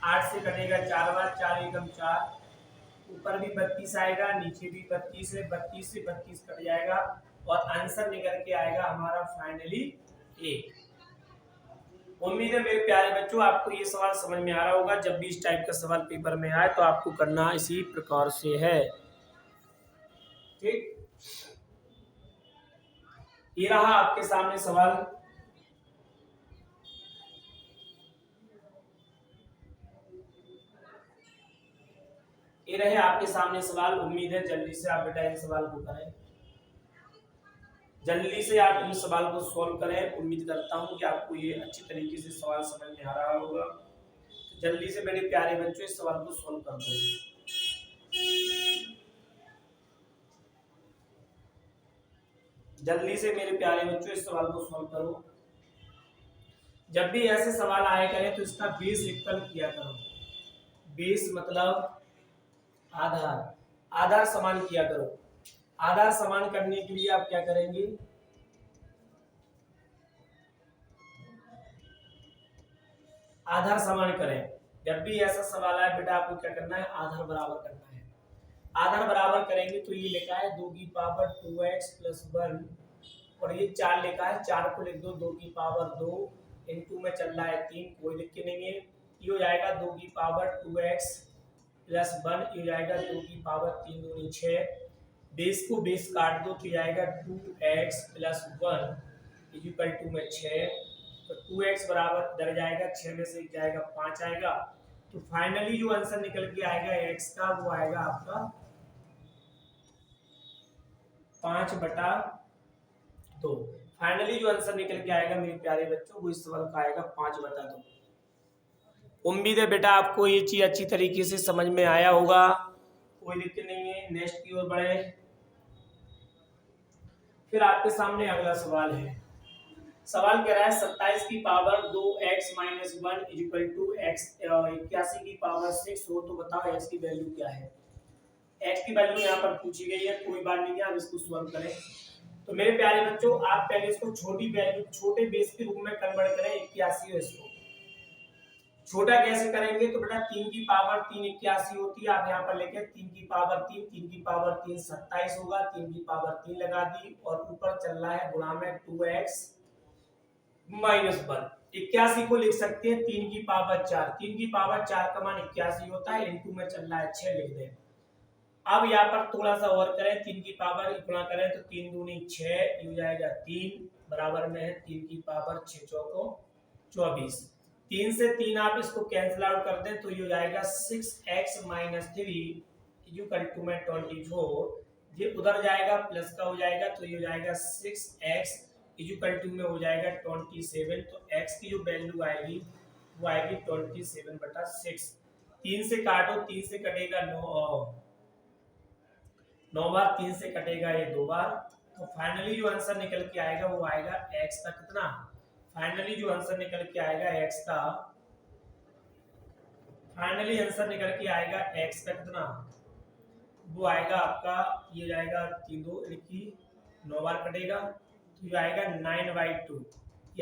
8 से कटेगा 4 बार, 4 एकम 4, ऊपर भी 32 आएगा, नीचे भी 32 है, 32 से 32 कट जाएगा और आंसर निकल के आएगा हमारा फाइनली 1। उम्मीद है मेरे प्यारे बच्चों आपको ये सवाल समझ में आ रहा होगा। जब भी इस टाइप का सवाल पेपर में आए तो आपको करना इसी प्रकार से है। ठीक, ये रहा आपके सामने सवाल। ये रहे आपके सामने सवाल। उम्मीद है जल्दी से आप बेटा इन सवाल को करें, जल्दी से आप इन सवाल को सॉल्व करें। उम्मीद करता हूं कि आपको ये अच्छी तरीके से सवाल समझ में आ रहा होगा। तो जल्दी से मेरे प्यारे बच्चों इस सवाल को सॉल्व कर दो। जल्दी से मेरे प्यारे बच्चों इस सवाल को सॉल्व करो। जब भी ऐसे सवाल आए करें तो इसका बेस इक्वल किया करो। बेस मतलब आधार, आधार समान किया करो। आधार समान करने के लिए आप क्या करेंगे, आधार समान करें। जब भी ऐसा सवाल आए बेटा आपको क्या करना है, आधार बराबर करना है। आधार बराबर करेंगे तो ये लिखा है 2 की पावर 2x प्लस 1 और ये 4 लिखा है, 4 को लिख दो 2 की पावर 2 इनटू में चल रहा है 3, कोई लिख के नहीं है। ये हो जाएगा 2 की पावर 2x प्लस 1, ये हो जाएगा 2 की पावर 3 दूनी 6, बेस को बेस काट दो तो जाएगा 2x प्लस 1 इक्वल टू में 6, तो 2x बराबर इधर जाएगा 6 में से एक जाएगा 5 आएगा, तो फाइनली जो आंसर निकल के आएगा x का वो आएगा आपका 5/2। फाइनली जो आंसर निकल के आएगा मेरे प्यारे बच्चों वो इस सवाल का आएगा 5/2। उम्मीद है बेटा आपको ये चीज अच्छी तरीके से समझ में आया होगा, कोई दिक्कत नहीं है। नेक्स्ट की ओर बढ़े। फिर आपके सामने अगला सवाल है। सवाल कह रहा है 27 की power 2x minus 1 equal to x 81 की पावर 6 हो तो बताओ x की वैल्यू क्या है। x की वैल्यू यहाँ पर पूछी गई है, कोई बात नहीं है, आप इसको सॉल्व करें। तो मेरे प्यारे बच्चों आप पहले इसको छोटी वैल्यू छोटे बेस के रूप में कन्वर्ट करें 81 हो, इसको छोटा कैसे करेंगे तो बेटा 3 की पावर 3 81 होती है, आप यहाँ पर लेके 3 की पावर 3 3 की पावर 3 27 होगा, 3 की पावर 3 लगा दी और ऊपर चल रहा है गुणा में 2x माइनस 1। 81 को लिख सकते हैं 3 की पावर 4, 3 की पावर 4 का मान 81 होता है, इनटू में चल रहा है 6 लिख दें। अब यहाँ पर थोड़ा सा और करें, 3 की पावर गुणा करें तो 3 दूनी 6, ये हो जाएगा 3 बराबर में है 3 की पावर 6 चौको 24। 3 से 3 आप इसको कैंसिल आउट कर दें तो ये हो जाएगा 6x माइनस 3 इक्वल टू में 24। ये उधर जाएगा प्लस का हो जाएगा तो ये हो जाएगा 6x इक्वल टू में हो जाएगा 27। तो x की जो वैल्यू आएगी वो आएगी 27/6। 3 से काटो, 3 से कटेगा 9 बार, 3 से कटेगा ये 2 बार। तो फाइनली जो आंसर निकल के आएगा वो आएगा x का कितना, फाइनली जो आंसर निकल के आएगा x का, फाइनली आंसर निकल के आएगा x का कितना, वो आएगा आपका, ये जाएगा 3 2 9 बार कटेगा तो ये आएगा 9/2।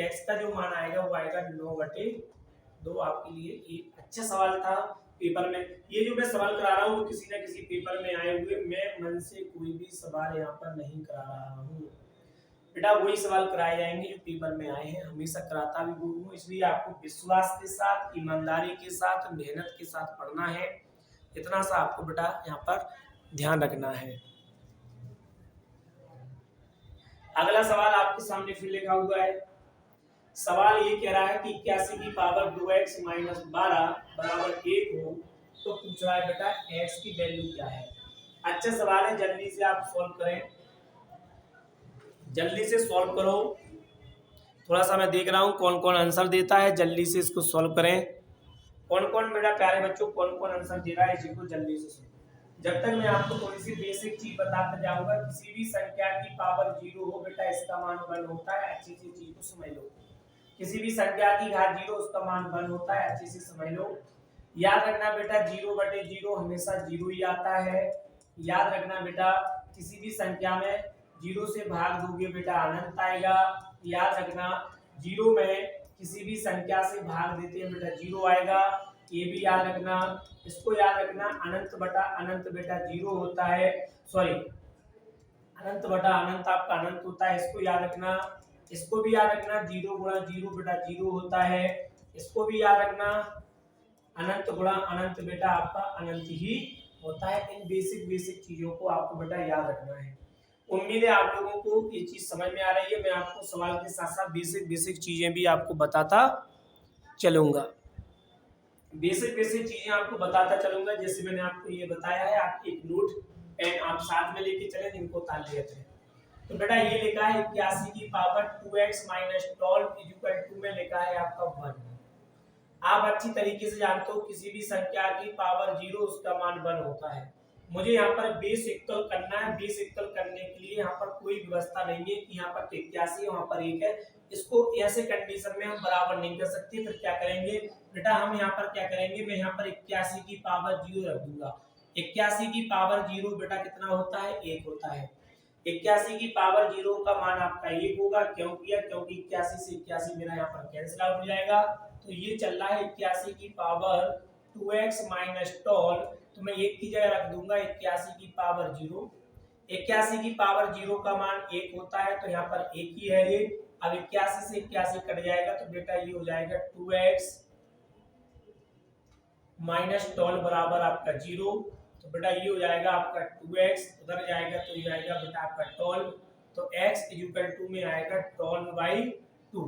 x का जो मान आएगा वो आएगा 9/2। आपके लिए एक अच्छा सवाल था पेपर में। ये जो मैं सवाल करा रहा हूँ वो किसी न किसी पेपर में आए हुए, मैं मन से कोई भी सवाल यहाँ पर नहीं करा रहा हूँ बेटा, वही सवाल कराए जाएंगे जो पेपर में आए हैं, हमेशा कराता भी वो हूँ। इसलिए आपको विश्वास के साथ, ईमानदारी के साथ, मेहनत के साथ पढ़ना है। इतना सा आपको बेटा यहाँ पर ध्यान रखना है। अगला सवाल आपके सामने फिर लिखा हुआ है। सवाल ये कह रहा है कि 81 की पावर 2x माइनस 12 बराबर 1 हो तो पूछ रहा है बेटा x की वैल्यू क्या है। अच्छा सवाल है, जल्दी से आप सॉल्व करें, जल्दी से सॉल्व करो। थोड़ा सा मैं देख रहा हूँ कौन कौन आंसर देता है, जल्दी से इसको सॉल्व करें। कौन कौन मेरा प्यारे बच्चों कौन कौन आंसर दे रहा है इसी को जल्दी से सुनो। जब तक मैं आपको थोड़ी सी बेसिक चीज बताता जाऊंगा। किसी भी संख्या की पावर 0 हो बेटा इसका मान 1 होता है, अच्छी सी चीज को समझ लो। किसी भी संख्या की घात 0 उसका मान 1 होता है, अच्छे से समझ लो। याद रखना बेटा 0/0 हमेशा 0 ही आता है। याद रखना बेटा किसी भी संख्या में 0 से भाग दोगे बेटा अनंत आएगा। याद रखना 0 में किसी भी संख्या से भाग देते हैं बेटा 0 आएगा, ये भी याद रखना। इसको याद रखना अनंत बटा अनंत बेटा 0 होता है, सॉरी अनंत बटा अनंत आपका अनंत होता है, इसको याद रखना। इसको भी याद रखना 0 गुणा 0 बेटा 0 होता है, इसको भी याद रखना। अनंत गुणा अनंत बेटा आपका अनंत ही होता है। इन बेसिक चीजों को आपको बेटा याद रखना है। उम्मीद है आप लोगों को ये चीज समझ में आ रही है। मैं आपको सवाल के साथ साथ बेसिक चीजें भी आपको बताता चलूंगा, बेसिक चीजें आपको बताता चलूंगा। जैसे मैंने आपको ये बताया है, आप एक नोट पेन आप साथ में लेके चले, जिनको ताल लेते हैं। तो बेटा ये लिखा है 81 की power 2x minus 12 equal to में लिखा है आपका 1। आप अच्छी तरीके से जानते हो किसी भी संख्या की पावर 0 उसका मान 1 होता है। मुझे यहाँ पर बेस इक्वल करना है। बेस इक्वल करने के लिए यहाँ पर कोई व्यवस्था नहीं है कि यहाँ पर 81 है वहां पर 1 है। इसको ऐसे कंडीशन में हम बराबर नहीं कर सकते। फिर क्या करेंगे बेटा, हम यहाँ पर क्या करेंगे, मैं यहाँ पर 81 की पावर 0 रख दूंगा। 81 की पावर 0 बेटा कितना होता है, 1 होता है। 81 की पावर 0 का मान आपका 1 होगा। क्यों किया, क्योंकि 81 से 81 मेरा यहाँ पर कैंसिल आउट हो जाएगा। तो ये चल रहा है 81 की पावर 2x माइनस 12, तो मैं 1 की जगह रख दूंगा 81 की पावर 0। 81 की पावर 0 का मान 1 होता है, तो यहाँ पर 1 ही है ये। अब 81 से 81 कट जाएगा तो बेटा ये हो जाएगा 2x माइनस 12 बराबर आपका 0। तो बेटा ये हो जाएगा आपका 2x, उधर जाएगा तो ये आएगा बेटा आपका 12। तो x इक्वल टू में आएगा 12/2।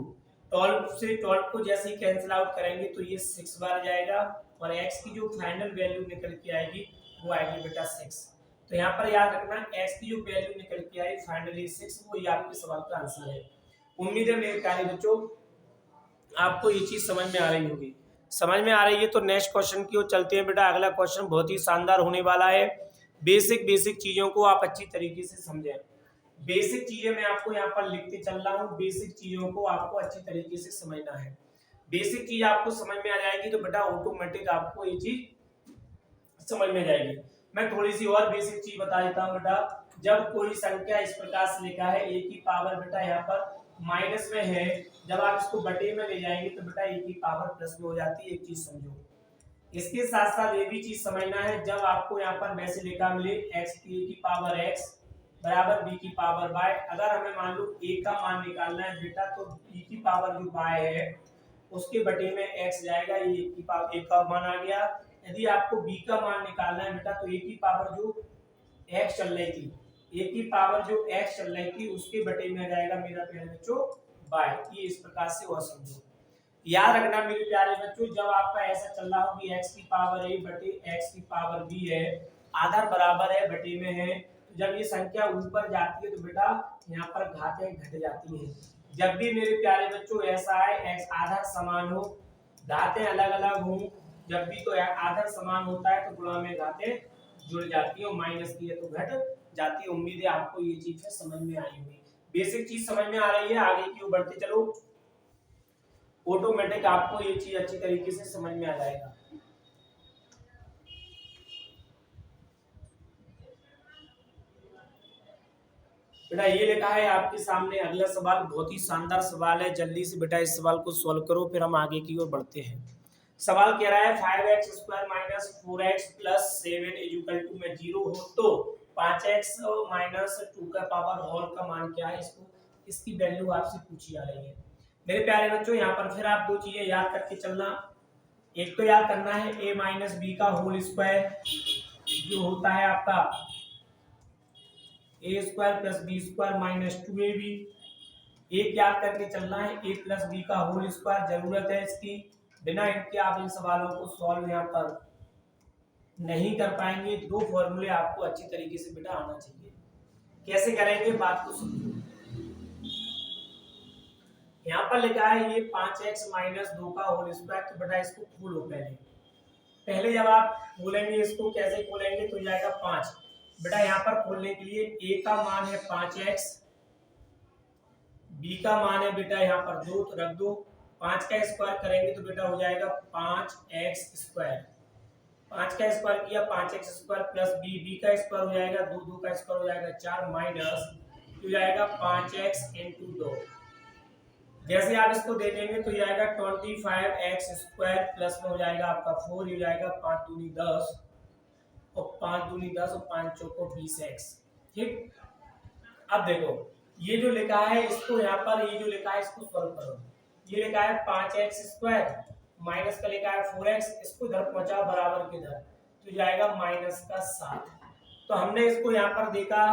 12 से 12 को जैसे ही कैंसिल आउट करेंगे तो ये 6 बार जाएगा, और x की जो फाइनल वैल्यू निकल के आएगी वो आएगी बेटा 6। तो यहाँ पर याद रखना x की जो वैल्यू निकल के आई फाइनली 6, वो ये आपके सवाल का आंसर है। उम्मीद है मेरे प्यारे बच्चों आपको ये चीज समझ में आ रही होगी। समझ में आ रही है तो नेक्स्ट क्वेश्चन की ओर चलते हैं बेटा। अगला क्वेश्चन बहुत ही शानदार होने वाला है। बेसिक चीजों को आप अच्छी तरीके से समझें। बेसिक चीजें मैं आपको यहाँ पर लिखते चल रहा हूँ, बेसिक चीजों को आपको अच्छी तरीके से समझना है। बेसिक चीज आपको समझ में आ जाएगी तो बेटा ऑटोमेटिक आपको ये चीज समझ में जाएगी। मैं थोड़ी सी और बेसिक चीज बता देता हूँ बेटा। जब कोई संख्या इस प्रकार से लिखा है a की पावर बेटा यहाँ पर माइनस में है, जब आप इसको बटे में ले जाएंगे तो बेटा a की पावर प्लस में हो जाती है। एक चीज समझो, इसके साथ साथ ये भी चीज समझना है, जब आपको यहाँ पर वैसे लिखा मिले x की पावर x बराबर b की पावर y, अगर हमें मान लो a का मान निकालना है बेटा तो b की पावर जो y है उसके बटे में x जाएगा, ये a का मान आ गया। यदि आपको b का मान निकालना है बेटा तो a की पावर जो एक्स चल रही थी, ए की पावर जो एक्स चल रही थी उसके बटे में आ जाएगा मेरा प्यारे बच्चों बाय। ये इस प्रकार से हुआ समझो। याद रखना मेरे प्यारे बच्चों, जब आपका ऐसा चल रहा हो कि एक्स की पावर ए बटे एक्स की पावर बी है, आधार बराबर है बटे में है, तो जब ये संख्या ऊपर जाती है तो बेटा यहाँ पर घातें घट जाती है। जब भी मेरे प्यारे बच्चों ऐसा है एक्स आधार समान हो, घातें अलग अलग हो, जब भी तो आधार समान होता है तो गुणा में घातें जुड़ जाती है और माइनस की है तो घट जाती है। उम्मीद है आपको ये चीज समझ में आई होगी, बेसिक चीज समझ में आ रही है। आगे की ओर बढ़ते चलो, ऑटोमेटिक आपको ये चीज अच्छी तरीके से समझ में आ जाएगा। बेटा ये लिखा है आपके सामने अगला सवाल, बहुत ही शानदार सवाल है, जल्दी से बेटा इस सवाल को सॉल्व करो फिर हम आगे की ओर बढ़ते हैं। सवाल कह रहा है 5x² minus 4x plus 7 equal to में 0 हो तो 5x माइनस 2 का पावर होल का मान क्या है, इसको इसकी वैल्यू आपसे पूछी जा रही है। मेरे प्यारे बच्चों यहाँ पर फिर आप दो चीजें याद करके चलना। एक तो याद करना है a माइनस बी का होल स्क्वायर जो होता है आपका A square plus B square minus 2ab। एक याद करके चलना है a प्लस बी का होल स्क्वायर, जरूरत है इसकी, बिना इनके आप इन सवालों को सॉल्व यहाँ पर नहीं कर पाएंगे। दो फॉर्मूले आपको अच्छी तरीके से बेटा आना चाहिए। कैसे करेंगे बात को सुनिए। यहाँ पर लिखा है ये 5x माइनस 2 का होल स्क्वायर, तो बेटा इसको खोलो पहले। पहले जब आप खोलेंगे इसको, कैसे खोलेंगे तो जाएगा 5। बेटा यहाँ पर खोलने के लिए a का मान है 5x, b का मान है बेटा यहाँ पर 2, तो रख दो। 5 का स्क्वायर करेंगे तो बेटा हो जाएगा 5x स्क्वायर। 5 का स्क्वायर किया 5x स्क्वायर प्लस b का स्क्वायर हो जाएगा 2, 2 का स्क्वायर हो जाएगा 4 माइनस हो जाएगा 5x इंटू 2। जैसे आप इसको देखेंगे तो ये आएगा 25x स्क्वायर प्लस में हो जाएगा आपका 4, ये हो जाएगा 5 दूनी 10 और 5 दूनी 10 और 5 चौको 20x। ठीक, अब देखो ये जो लिखा है इसको यहाँ पर ये जो लिखा है इसको सॉल्व करो। ये लिखा है 5x स्क्वायर माइनस का लिखा है 4x, इसको इधर पहुंचा बराबर के इधर तो जाएगा माइनस का 7। तो हमने इसको यहाँ पर देखा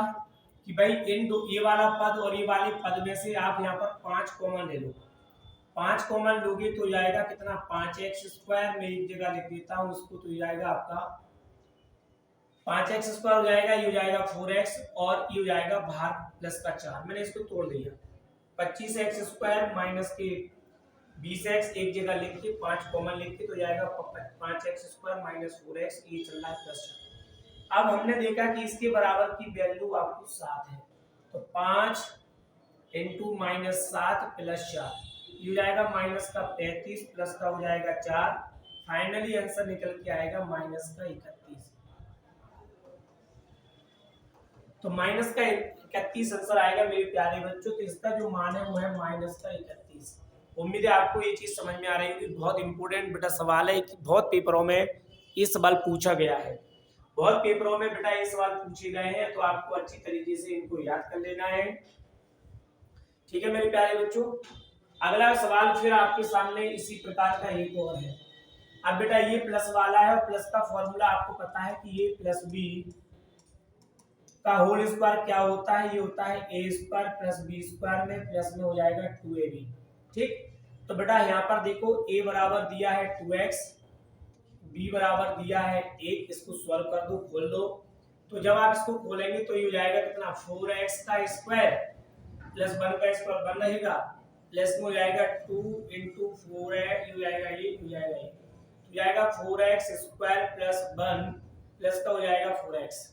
कि भाई इन दो ये वाला पद और ये वाले पद में से आप यहाँ पर 5 कॉमन ले लो। 5 कॉमन लोगे तो जाएगा कितना 5x स्क्वायर, मैं एक जगह लिख देता हूँ इसको, तो जाएगा आपका 5x स्क्वायर हो जाएगा, ये हो जाएगा 4x और ये हो जाएगा बाहर प्लस का 4। मैंने इसको तोड़ दिया 25x स्क्वायर माइनस के 20x एक जगह लिख के 5 कॉमन लिख के तो जाएगा 5x स्क्वायर माइनस 4x, ये चल रहा है प्लस 4। अब हमने देखा कि इसके बराबर की वैल्यू आपको 7 है, तो 5 इंटू माइनस 7 प्लस 4 ये हो जाएगा माइनस का 35 प्लस का हो जाएगा 4, फाइनली आंसर निकल के आएगा माइनस का 31। तो माइनस का 31 आंसर आएगा मेरे प्यारे बच्चों, तो इसका जो मान है वो है माइनस का 31। उम्मीद है आपको ये चीज समझ में आ रही है। बहुत इंपॉर्टेंट बेटा सवाल है कि बहुत पेपरों में ये सवाल पूछा गया है, बहुत पेपरों में बेटा ये सवाल पूछे गए हैं, तो आपको अच्छी तरीके से इनको याद कर लेना है। ठीक है मेरे प्यारे बच्चों, अगला सवाल फिर आपके सामने इसी प्रकार का एक और है। अब बेटा ये प्लस वाला है और प्लस का फॉर्मूला आपको पता है कि ये प्लस बी का होल स्क्वायर क्या होता है, ये होता है ए स्क्वायर प्लस बी स्क्वायर में प्लस में हो जाएगा 2ab। ठीक, तो बेटा यहाँ पर देखो a बराबर दिया है 2x, b बराबर दिया है 1, इसको सॉल्व कर दो, खोल दो। तो जब आप इसको खोलेंगे तो ये हो जाएगा कितना 4x का स्क्वायर प्लस 1 का स्क्वायर 1 रहेगा प्लस में हो जाएगा 2 इंटू 4x, हो जाएगा ये हो जाएगा ये हो जाएगा 4x स्क्वायर प्लस 1 प्लस का हो जाएगा 4x।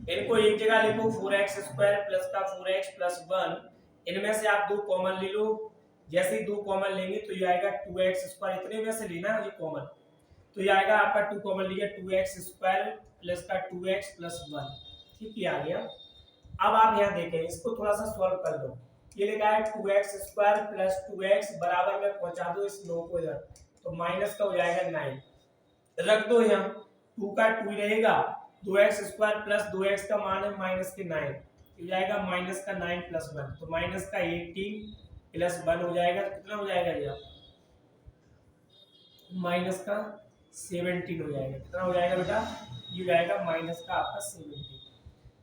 इनको एक जगह लिखो 4x स्क्वायर प्लस का 4x प्लस 1, इनमें से आप दो कॉमन ले लो। जैसे ही दो कॉमन लेंगे तो ये आएगा 2x स्क्वायर, इतने में से लेना है ये कॉमन, तो ये आएगा आपका 2 कॉमन लिया 2x स्क्वायर प्लस का 2x प्लस 1। ठीक है आ गया। अब आप यहाँ देखें इसको थोड़ा सा सॉल्व कर लो। ये लिखा है 2x स्क्वायर प्लस 2x बराबर में पहुंचा दो इस 9 को इधर, तो माइनस का हो जाएगा 9, रख दो यहाँ 2 का 2 रहेगा, 2x स्क्वायर प्लस 2x का मान है माइनस के 9, ये जाएगा माइनस का 9 प्लस 1, तो माइनस का 18 प्लस 1 हो जाएगा, तो कितना हो जाएगा ये माइनस का 17 हो जाएगा। कितना हो जाएगा बेटा? ये हो जाएगा माइनस का आपका 17।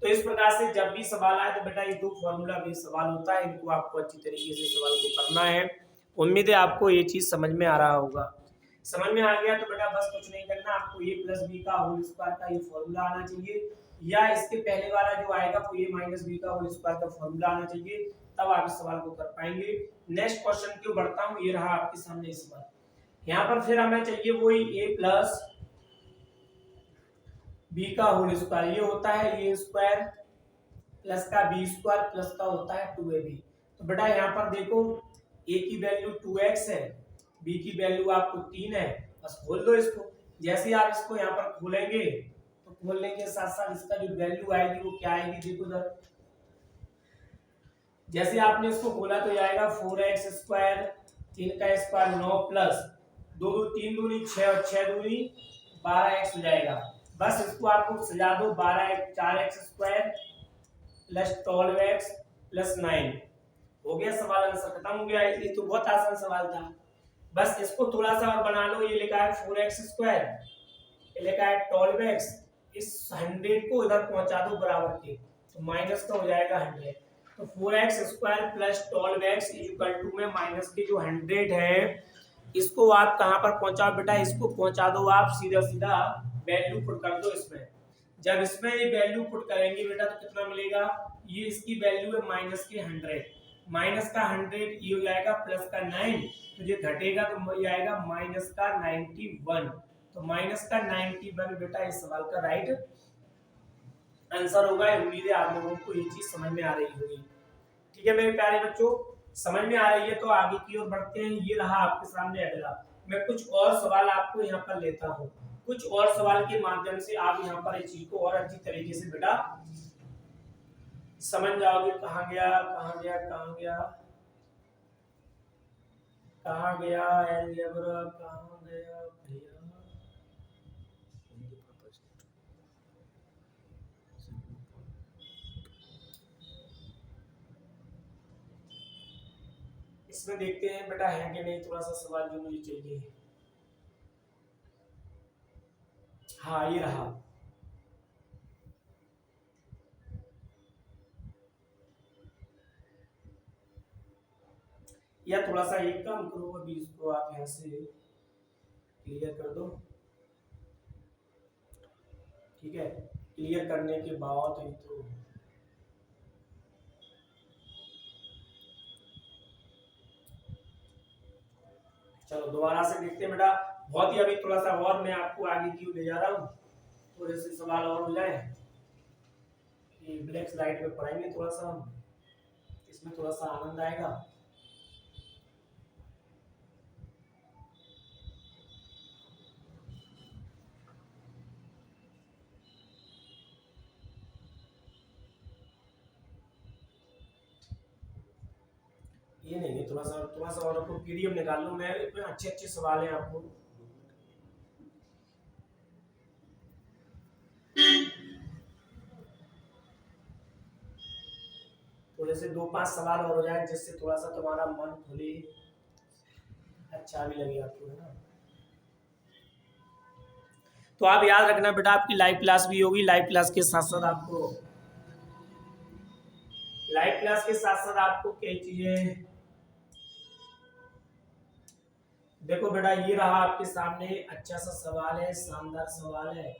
तो इस प्रकार से जब भी सवाल आए तो बेटा ये दो फॉर्मूला बेस्ड सवाल होता है, इनको आपको अच्छी तरीके से सवाल को करना है। उम्मीद है आपको ये चीज समझ में आ रहा होगा। समझ में आ गया तो बेटा बस कुछ नहीं करना, आपको a प्लस बी का होल स्क्वायर का ये फॉर्मूला आना चाहिए, या इसके पहले वाला जो आएगा वो a माइनस बी का होल स्क्वायर का फॉर्मूला आना चाहिए, तब आप इस सवाल को कर पाएंगे। नेक्स्ट क्वेश्चन क्यों बढ़ता हूँ, ये रहा आपके सामने सवाल। यहाँ पर फिर हमें चाहिए वही a प्लस बी का होल स्क्वायर, ये होता है ए स्क्वायर प्लस का बी स्क्वायर प्लस का होता है 2ab। तो बेटा यहाँ पर देखो a की वैल्यू 2x है, b की वैल्यू आपको 3 है, बस खोल दो इसको। जैसे ही आप इसको यहाँ पर खोलेंगे तो खोलने के साथ साथ इसका जो वैल्यू आएगी वो क्या आएगी, देखो इधर। जैसे आपने इसको खोला तो ये आएगा 4x स्क्वायर, 3 का स्क्वायर 9 प्लस 2 2 3 दूनी 6 और 6 दूनी 12x हो जाएगा। बस इसको आपको सजा दो, 4x square plus 12x plus 9 हो गया, सवाल आंसर खत्म हो गया। ये तो बहुत आसान सवाल था, बस इसको थोड़ा सा और बना लो। ये लिखा है 4x स्क्वायर, ये लिखा है 12x, इस 100 को इधर पहुंचा दो बराबर के, तो माइनस का हो जाएगा 100। तो 4x square plus 12x equal to में माइनस की जो 100 है, इसको आप कहां पर पहुंचाओ बेटा, इसको पहुंचा दो आप सीधा सीधा वैल्यू पुट कर दो इसमें। जब इसमें ये वैल्यू पुट करेंगे बेटा तो कितना मिलेगा, ये इसकी वैल्यू है माइनस के 100, माइनस का 100 ये हो जाएगा प्लस का 9, तो ये घटेगा तो ये आएगा माइनस का 91। तो माइनस का 91 बेटा इस सवाल का राइट आंसर होगा। उम्मीद है आप लोगों को ये चीज समझ में आ रही होगी। ठीक है मेरे प्यारे बच्चों, समझ में आ रही है तो आगे की ओर बढ़ते हैं। ये रहा आपके सामने अगला, मैं कुछ और सवाल आपको यहाँ पर लेता हूँ, कुछ और सवाल के माध्यम से आप यहाँ पर इस चीज को और अच्छी तरीके से बेटा समझ जाओगे। कहाँ गया कहाँ गया कहाँ गया कहाँ गया अलजेब्रा, कहाँ गया भैया। इसमें देखते हैं बेटा है कि नहीं थोड़ा सा सवाल जो मुझे चाहिए। हाँ ये रहा, या थोड़ा सा एक काम करो, अभी इसको आप यहाँ से क्लियर कर दो। ठीक है, क्लियर करने के बाद ही तो चलो दोबारा से देखते हैं बेटा। बहुत ही अभी थोड़ा सा और मैं आपको आगे क्यों ले जा रहा हूँ, थोड़े से सवाल और हो जाए। ये ब्लैक स्लाइड पे पढ़ेंगे थोड़ा सा हम, इसमें थोड़ा सा आनंद आएगा। ये नहीं है, थोड़ा सा और आपको पीडीएफ निकाल लो, मैं इतने अच्छे अच्छे सवाल हैं आपको। थोड़े से 2-5 सवाल और हो जाए जिससे थोड़ा सा तुम्हारा मन खुले, अच्छा भी लगे आपको, है ना। तो आप याद रखना बेटा, आपकी लाइव क्लास भी होगी, लाइव क्लास के साथ साथ आपको कई चीजें देखो बेटा। ये रहा आपके सामने अच्छा सा सवाल है, शानदार सवाल है,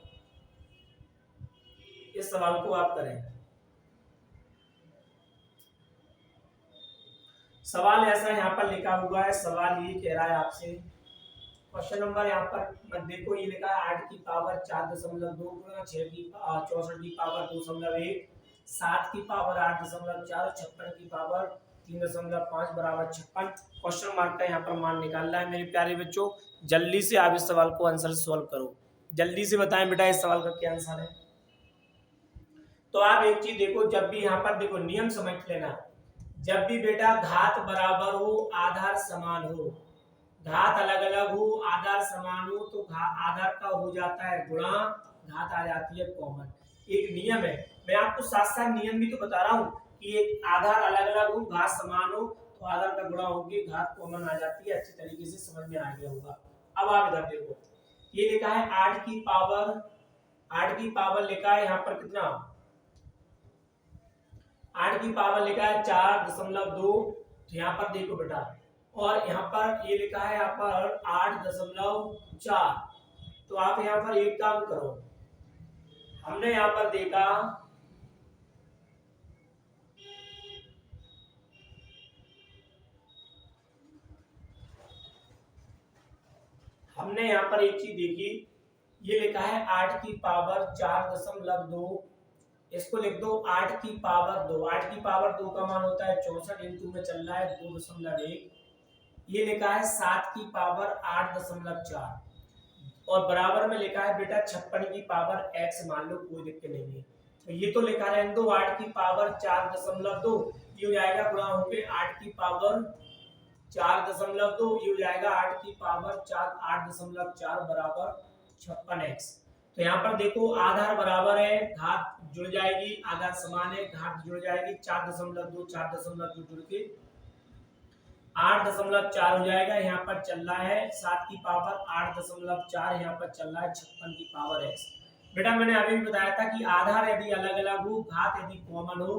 इस सवाल को आप करें। सवाल ऐसा यहाँ पर लिखा हुआ है, सवाल ये कह रहा है आपसे, क्वेश्चन नंबर यहाँ पर देखो, ये लिखा है 8 की पावर 4.2 गुणा 6 की 64 की पावर 2.1, 7 की पावर 8.4, 56 की पावर 3.5 बराबर 56। क्वेश्चन मार्क का यहाँ पर मान निकालना है मेरे प्यारे बच्चों। जल्दी से आप इस सवाल को आंसर सॉल्व करो, जल्दी से बताएं बेटा इस सवाल का क्या आंसर है। तो आप एक चीज देखो, जब भी यहाँ पर देखो नियम समझ लेना, जब भी बेटा घात बराबर हो आधार समान हो, घात अलग अलग हो आधार समान हो, तो आधार का हो जाता है गुणा, घात आ जाती है कॉमन। एक नियम है, मैं आपको साथ साथ नियम भी तो बता रहा हूँ कि एक आधार अलग अलग हो घात समान हो तो आधार का गुणा होगी, घात कॉमन आ जाती है। अच्छी तरीके से समझ में आ गया होगा। अब आप इधर देखो, ये लिखा है 8 की पावर लिखा है यहाँ पर कितना, 8 की पावर लिखा है 4.2, तो यहाँ पर देखो बेटा, और यहाँ पर ये लिखा है यहाँ पर 8.4, तो आप यहाँ पर एक काम करो, हमने यहाँ पर देखा हमने यहाँ पर एक चीज देखी, ये लिखा है 8 की पावर 4.2, इसको लिख दो 8 की पावर 2, 8 की पावर 2 का मान होता है 64, इंटू में चल रहा है 2.1, ये लिखा है 7 की पावर 8.4, और बराबर में लिखा है बेटा 56 की पावर x, मान लो कोई दिक्कत नहीं है, तो ये तो लिखा रहने दो 8 की पावर 4.2, ये हो जाएगा गुणा होंगे 8 की पावर 4.2, ये हो जाएगा 8 की पावर 8.4 बराबर 56x। तो यहाँ पर देखो आधार बराबर है, घात जुड़ जाएगी, आधार समान है, घात जुड़ जाएगी, 4.2 4.2 जुड़ के 8.4 हो जाएगा। यहाँ पर चल रहा है 7 की पावर 8.4, यहाँ पर चल रहा है 56 की पावर x। बेटा मैंने अभी भी बताया था कि आधार यदि अलग अलग हो, घात यदि कॉमन हो,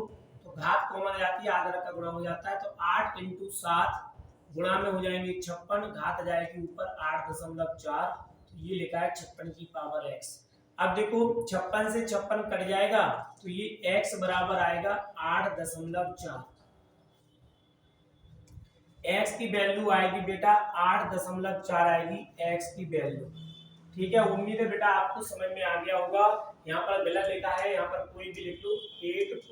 तो घात कॉमन जाती है, आधार का गुणा हो जाता है, तो 8 × 7 गुणा में हो जाएंगे 56, घात आ जाएगी ऊपर 8.4, तो ये लिखा है 56 की पावर x। अब देखो 56 से 56 कट जाएगा, तो ये x बराबर आएगा 8.4, x की वैल्यू आएगी बेटा 8.4 आएगी x की वैल्यू। ठीक है, उम्मीद है बेटा आपको समझ में आ गया होगा। यहाँ पर गलत लिखा है, यहाँ पर कोई भी लिख लो,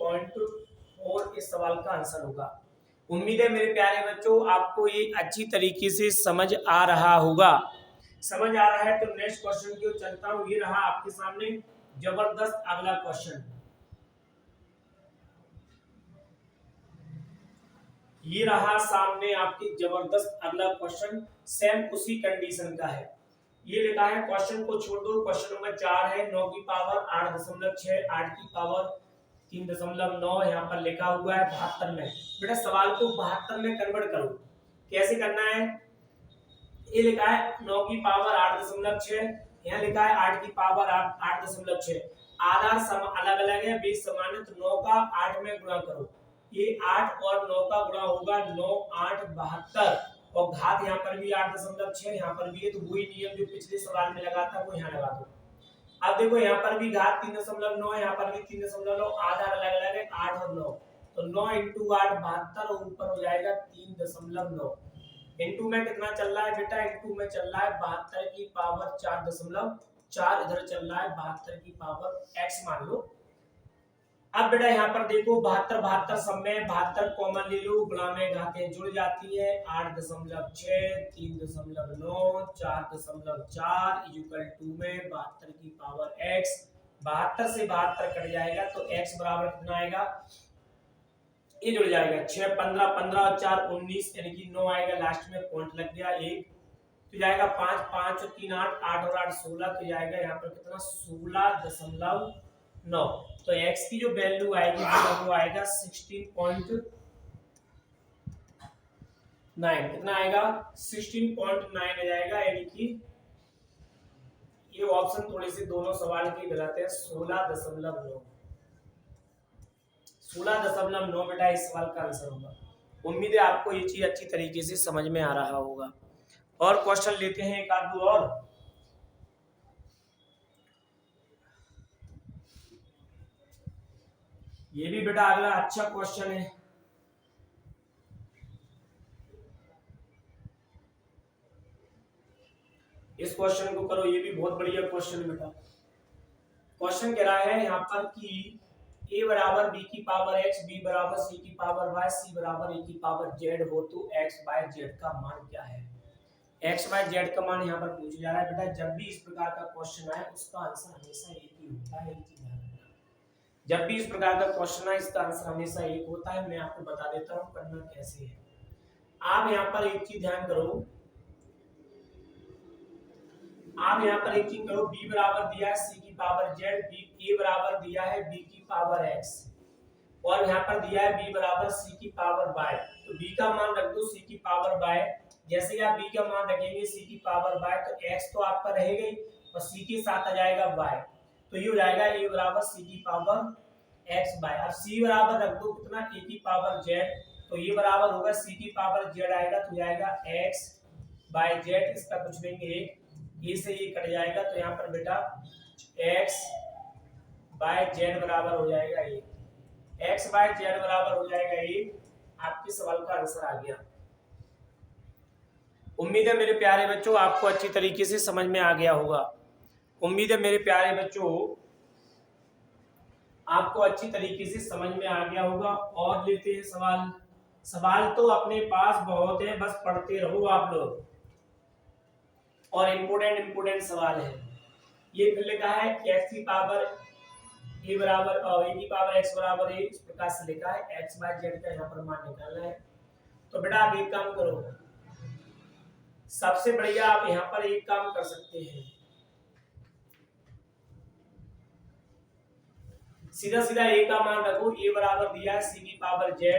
8.4 इस सवाल का आंसर होगा। उम्मीद है मेरे प्यारे बच्चों आपको ये अच्छी तरीके से समझ आ रहा होगा। समझ आ रहा है तो नेक्स्ट क्वेश्चन की ओर चलता हूँ। ये रहा आपके सामने जबरदस्त अगला क्वेश्चन, ये रहा सामने आपके जबरदस्त अगला क्वेश्चन, सेम उसी कंडीशन का है। ये लिखा है, क्वेश्चन को छोड़ दो, क्वेश्चन नंबर 4 है, 9 की पावर 8.6, 8 की पावर 3.9, यहाँ पर लिखा हुआ है 72 में। बेटा सवाल को 72 में कन्वर्ट करो, कैसे करना है, ये लिखा है 9 की पावर 8.6, यहाँ लिखा है 8 की पावर 8.6, आधार अलग अलग है, बेस समान है, तो 9 का 8 में गुणा करो, ये 8 और 9 का गुणा होगा 9 8 72, और घात यहाँ पर भी 8.6, यहाँ पर भी है, तो वही नियम जो पिछले सवाल में लगा था वो यहाँ लगा दो। अब देखो यहाँ पर भी घात 3.9 है, यहाँ पर भी 3.9, आधार अलग अलग है 8 और 9, तो 9 × 8 72, और ऊपर हो जाएगा 3.9, इंटू में कितना चल रहा है बेटा, इंटू में चल रहा है 72 की पावर 4.4, इधर चल रहा है 72 की पावर x मान लो। अब बेटा यहाँ पर देखो 72 72 सब में 72 कॉमन ले लो, गुणा में घातें जुड़ जाती है, 8.6 3.9 4.4 इक्वल टू में 72 की पावर x, 72 से 72 कट जाएगा तो x बराबर कितना आएगा, ये जुड़ जाएगा 6 15 15 और 4 19, यानी कि 9 आएगा, लास्ट में पॉइंट लग गया 1, तो जाएगा 5 5 और 3 8 8 और 8 16, तो जाएगा यहाँ पर कितना 16.9, तो x की जो वैल्यू आएगी वो आएगा 16.9, कितना आएगा 16.9 आ जाएगा, यानी कि ये ऑप्शन थोड़े से दोनों सवाल के गलत है, 16.9 बेटा इस सवाल का आंसर होगा। उम्मीद है आपको ये चीज अच्छी तरीके से समझ में आ रहा होगा। और क्वेश्चन लेते हैं एक आध दो और। ये भी बेटा अगला अच्छा क्वेश्चन है, इस क्वेश्चन को करो, ये भी बहुत बढ़िया क्वेश्चन बेटा। क्वेश्चन कह रहा है यहाँ पर कि a बराबर b की पावर x, b बराबर c की पावर y, c बराबर a की पावर z हो तो x बाय z का मान क्या है। x बाय z का मान यहाँ पर पूछा जा रहा है बेटा। जब भी इस प्रकार का क्वेश्चन आए उसका आंसर हमेशा एक ही होता है, जब भी इस प्रकार का क्वेश्चन आए इसका आंसर हमेशा एक होता है। मैं आपको बता देता हूँ करना कैसे है। आप यहाँ पर एक चीज ध्यान करो, आप यहाँ पर एक चीज करो, b बराबर दिया है c की पावर z, a बराबर दिया है b की पावर x, और यहाँ पर दिया है b बराबर c की पावर y, तो b का मान रख दो c की पावर y, जैसे ही आप b का मान रखेंगे c की पावर y, तो x तो आपका रहेगा ही और c के साथ आ जाएगा y, तो ये हो जाएगा a बराबर c की पावर x बाय। अब c बराबर रख दो कितना, a की पावर z, तो ये बराबर होगा c की पावर z आएगा तो जाएगा x बाय z, इसका कुछ नहीं है, a से ये कट जाएगा, तो यहाँ पर बेटा x बाय z बराबर हो जाएगा a, x बाय z बराबर हो जाएगा a। आपके सवाल का आंसर आ गया। उम्मीद है मेरे प्यारे बच्चों आपको अच्छी तरीके से समझ में आ गया होगा। उम्मीद है मेरे प्यारे बच्चों आपको अच्छी तरीके से समझ में आ गया होगा। और लेते हैं सवाल। सवाल तो अपने पास बहुत है, बस पढ़ते रहो आप लोग, और इम्पोर्टेंट सवाल है। ये फिर लिखा है x की पावर a बराबर a की पावर x बराबर a, इस प्रकार से लिखा है। x बाय z का यहाँ पर मान निकालना है। तो बेटा आप एक काम करो, सबसे बढ़िया आप यहाँ पर एक काम कर सकते हैं, सीधा सीधा a का मान रखो, a बराबर दिया है c की पावर z,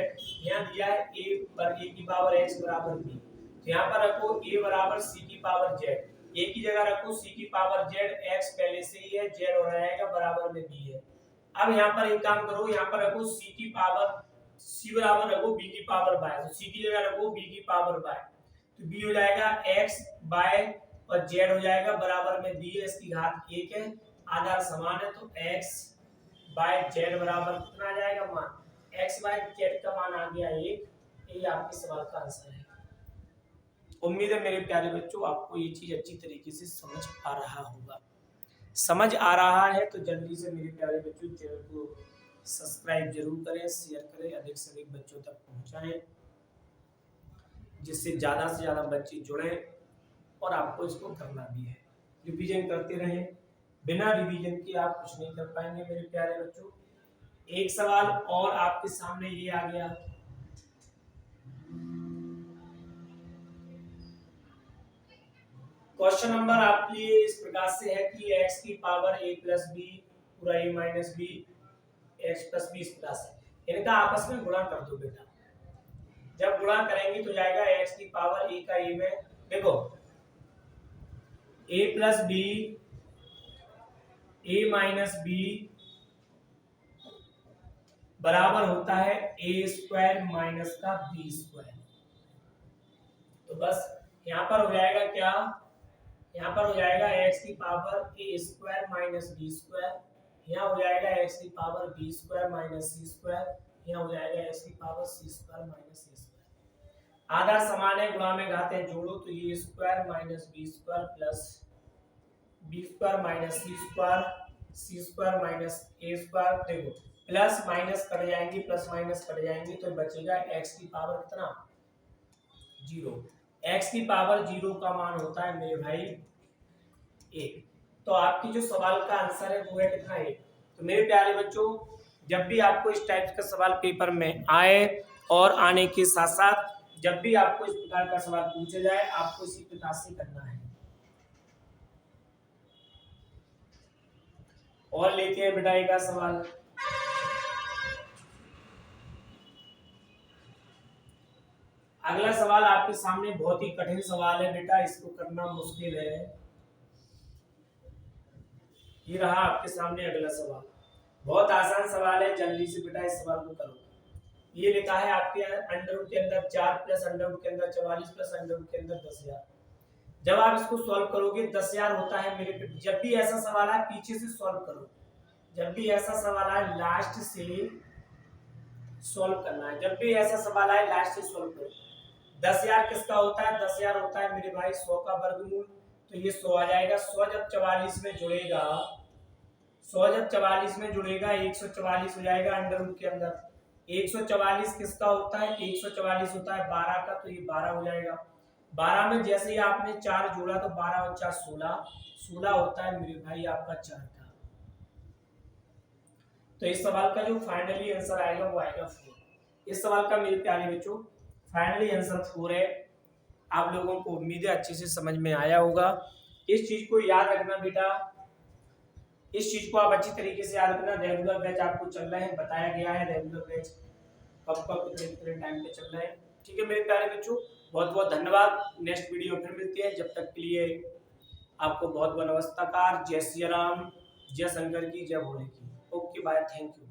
यहाँ दिया है a की पावर x बराबर b, तो यहाँ पर रखो a बराबर c की पावर z, a की जगह रखो c की पावर z, x पहले से ही है, z हो जाएगा बराबर में b है। अब यहाँ पर एक काम करो, यहाँ पर रखो c की पावर, c बराबर रखो b की पावर y, तो c की जगह रखो b की पावर y, तो b हो जाएगा x बाय और z हो जाएगा बराबर में b है, इसकी घात 1 है, आधार समान है, तो x बाय z बराबर कितना आ जाएगा मान, x बाय z का मान आ गया 1। ये आपके सवाल का आंसर है। उम्मीद है मेरे प्यारे बच्चों आपको ये चीज अच्छी तरीके से समझ आ रहा होगा। समझ आ रहा है तो जल्दी से मेरे प्यारे बच्चों चैनल को सब्सक्राइब जरूर करें, शेयर करें, अधिक से अधिक बच्चों तक पहुंचाएं, जिससे ज्यादा से ज्यादा बच्चे जुड़ें, और आपको इसको करना भी है। रिवीजन करते रहें, बिना रिवीजन के आप कुछ नहीं कर पाएंगे मेरे प्यारे बच्चों। एक सवाल और आपके सामने ये आ गया, क्वेश्चन नंबर आपके लिए इस प्रकार से है कि x की पावर a प्लस बी पूरा a minus B X plus B, इस प्रकार से इनका आपस में गुणा कर दो बेटा। जब गुणा करेंगे तो जाएगा x की पावर a का a में, देखो a plus B a minus B बराबर होता है a स्क्वायर माइनस का b स्क्वायर। तो बस यहाँ पर हो जाएगा क्या, यहाँ पर हो जाएगा x की power a square minus b square, यहाँ हो जाएगा x की power b square minus c square, यहाँ हो जाएगा x की power c square minus a square. आधार समान है, गुणा में घातें जोड़ो, तो ये square minus b square plus b square minus c square minus a square, देखो प्लस माइनस कट जाएंगे, प्लस माइनस कट जाएंगे, तो बचेगा x की पावर कितना 0। x की पावर 0 का मान होता है मेरे भाई 1। तो आपकी जो सवाल का आंसर है वो है कितना 1। तो मेरे प्यारे बच्चों जब भी आपको इस टाइप का सवाल पेपर में आए, और आने के साथ साथ जब भी आपको इस प्रकार का सवाल पूछा जाए, आपको इसी प्रकार से करना है। और लेते हैं बेटा एक सवाल, अगला सवाल आपके सामने बहुत ही कठिन सवाल है बेटा, इसको करना मुश्किल है। ये रहा आपके सामने अगला सवाल, बहुत आसान सवाल है, जल्दी से बेटा इस सवाल को करो। ये लिखा है आपके अंडर रूट के अंदर 4 प्लस अंडर रूट के अंदर 44 प्लस अंडर रूट के अंदर 10,000। जब आप इसको सॉल्व करोगे 10,000 होता है मेरे, जब भी ऐसा सवाल आए पीछे से सॉल्व करो, जब भी ऐसा सवाल आए लास्ट से सॉल्व करना है, जब भी ऐसा सवाल आए लास्ट से सॉल्व करो। 10,000 किसका होता है, 10,000 होता है मेरे भाई 100 का वर्गमूल, तो ये 100 आ जाएगा। 100 जब 44 में जुड़ेगा, 100 जब 44 में जुड़ेगा 144 हो जाएगा अंडर रूट के अंदर। 144 किसका होता है, 144 होता है 12 का, तो ये 12 हो जाएगा। 12 में जैसे ही आपने 4 जोड़ा तो 12 और 4 16, 16 होता है मेरे भाई आपका 4 का। तो इस सवाल का जो फाइनली आंसर आएगा वो आएगा 4। इस सवाल का मेरे प्यारे बच्चों फाइनली आंसर 4 है। आप लोगों को उम्मीद है अच्छे से समझ में आया होगा। इस चीज को याद रखना बेटा, इस चीज को आप अच्छी तरीके से याद रखना। रेगुलर बैच आपको चल रहे हैं, बताया गया है रेगुलर बैच कब कब कितने टाइम पे चल रहे हैं। ठीक है मेरे प्यारे बच्चों, बहुत बहुत धन्यवाद। नेक्स्ट वीडियो में फिर मिलते हैं, जब तक के लिए आपको बहुत बहुत नमस्कार। जय श्री राम, जय शंकर की, जय भोले की। Okay bye, thank you.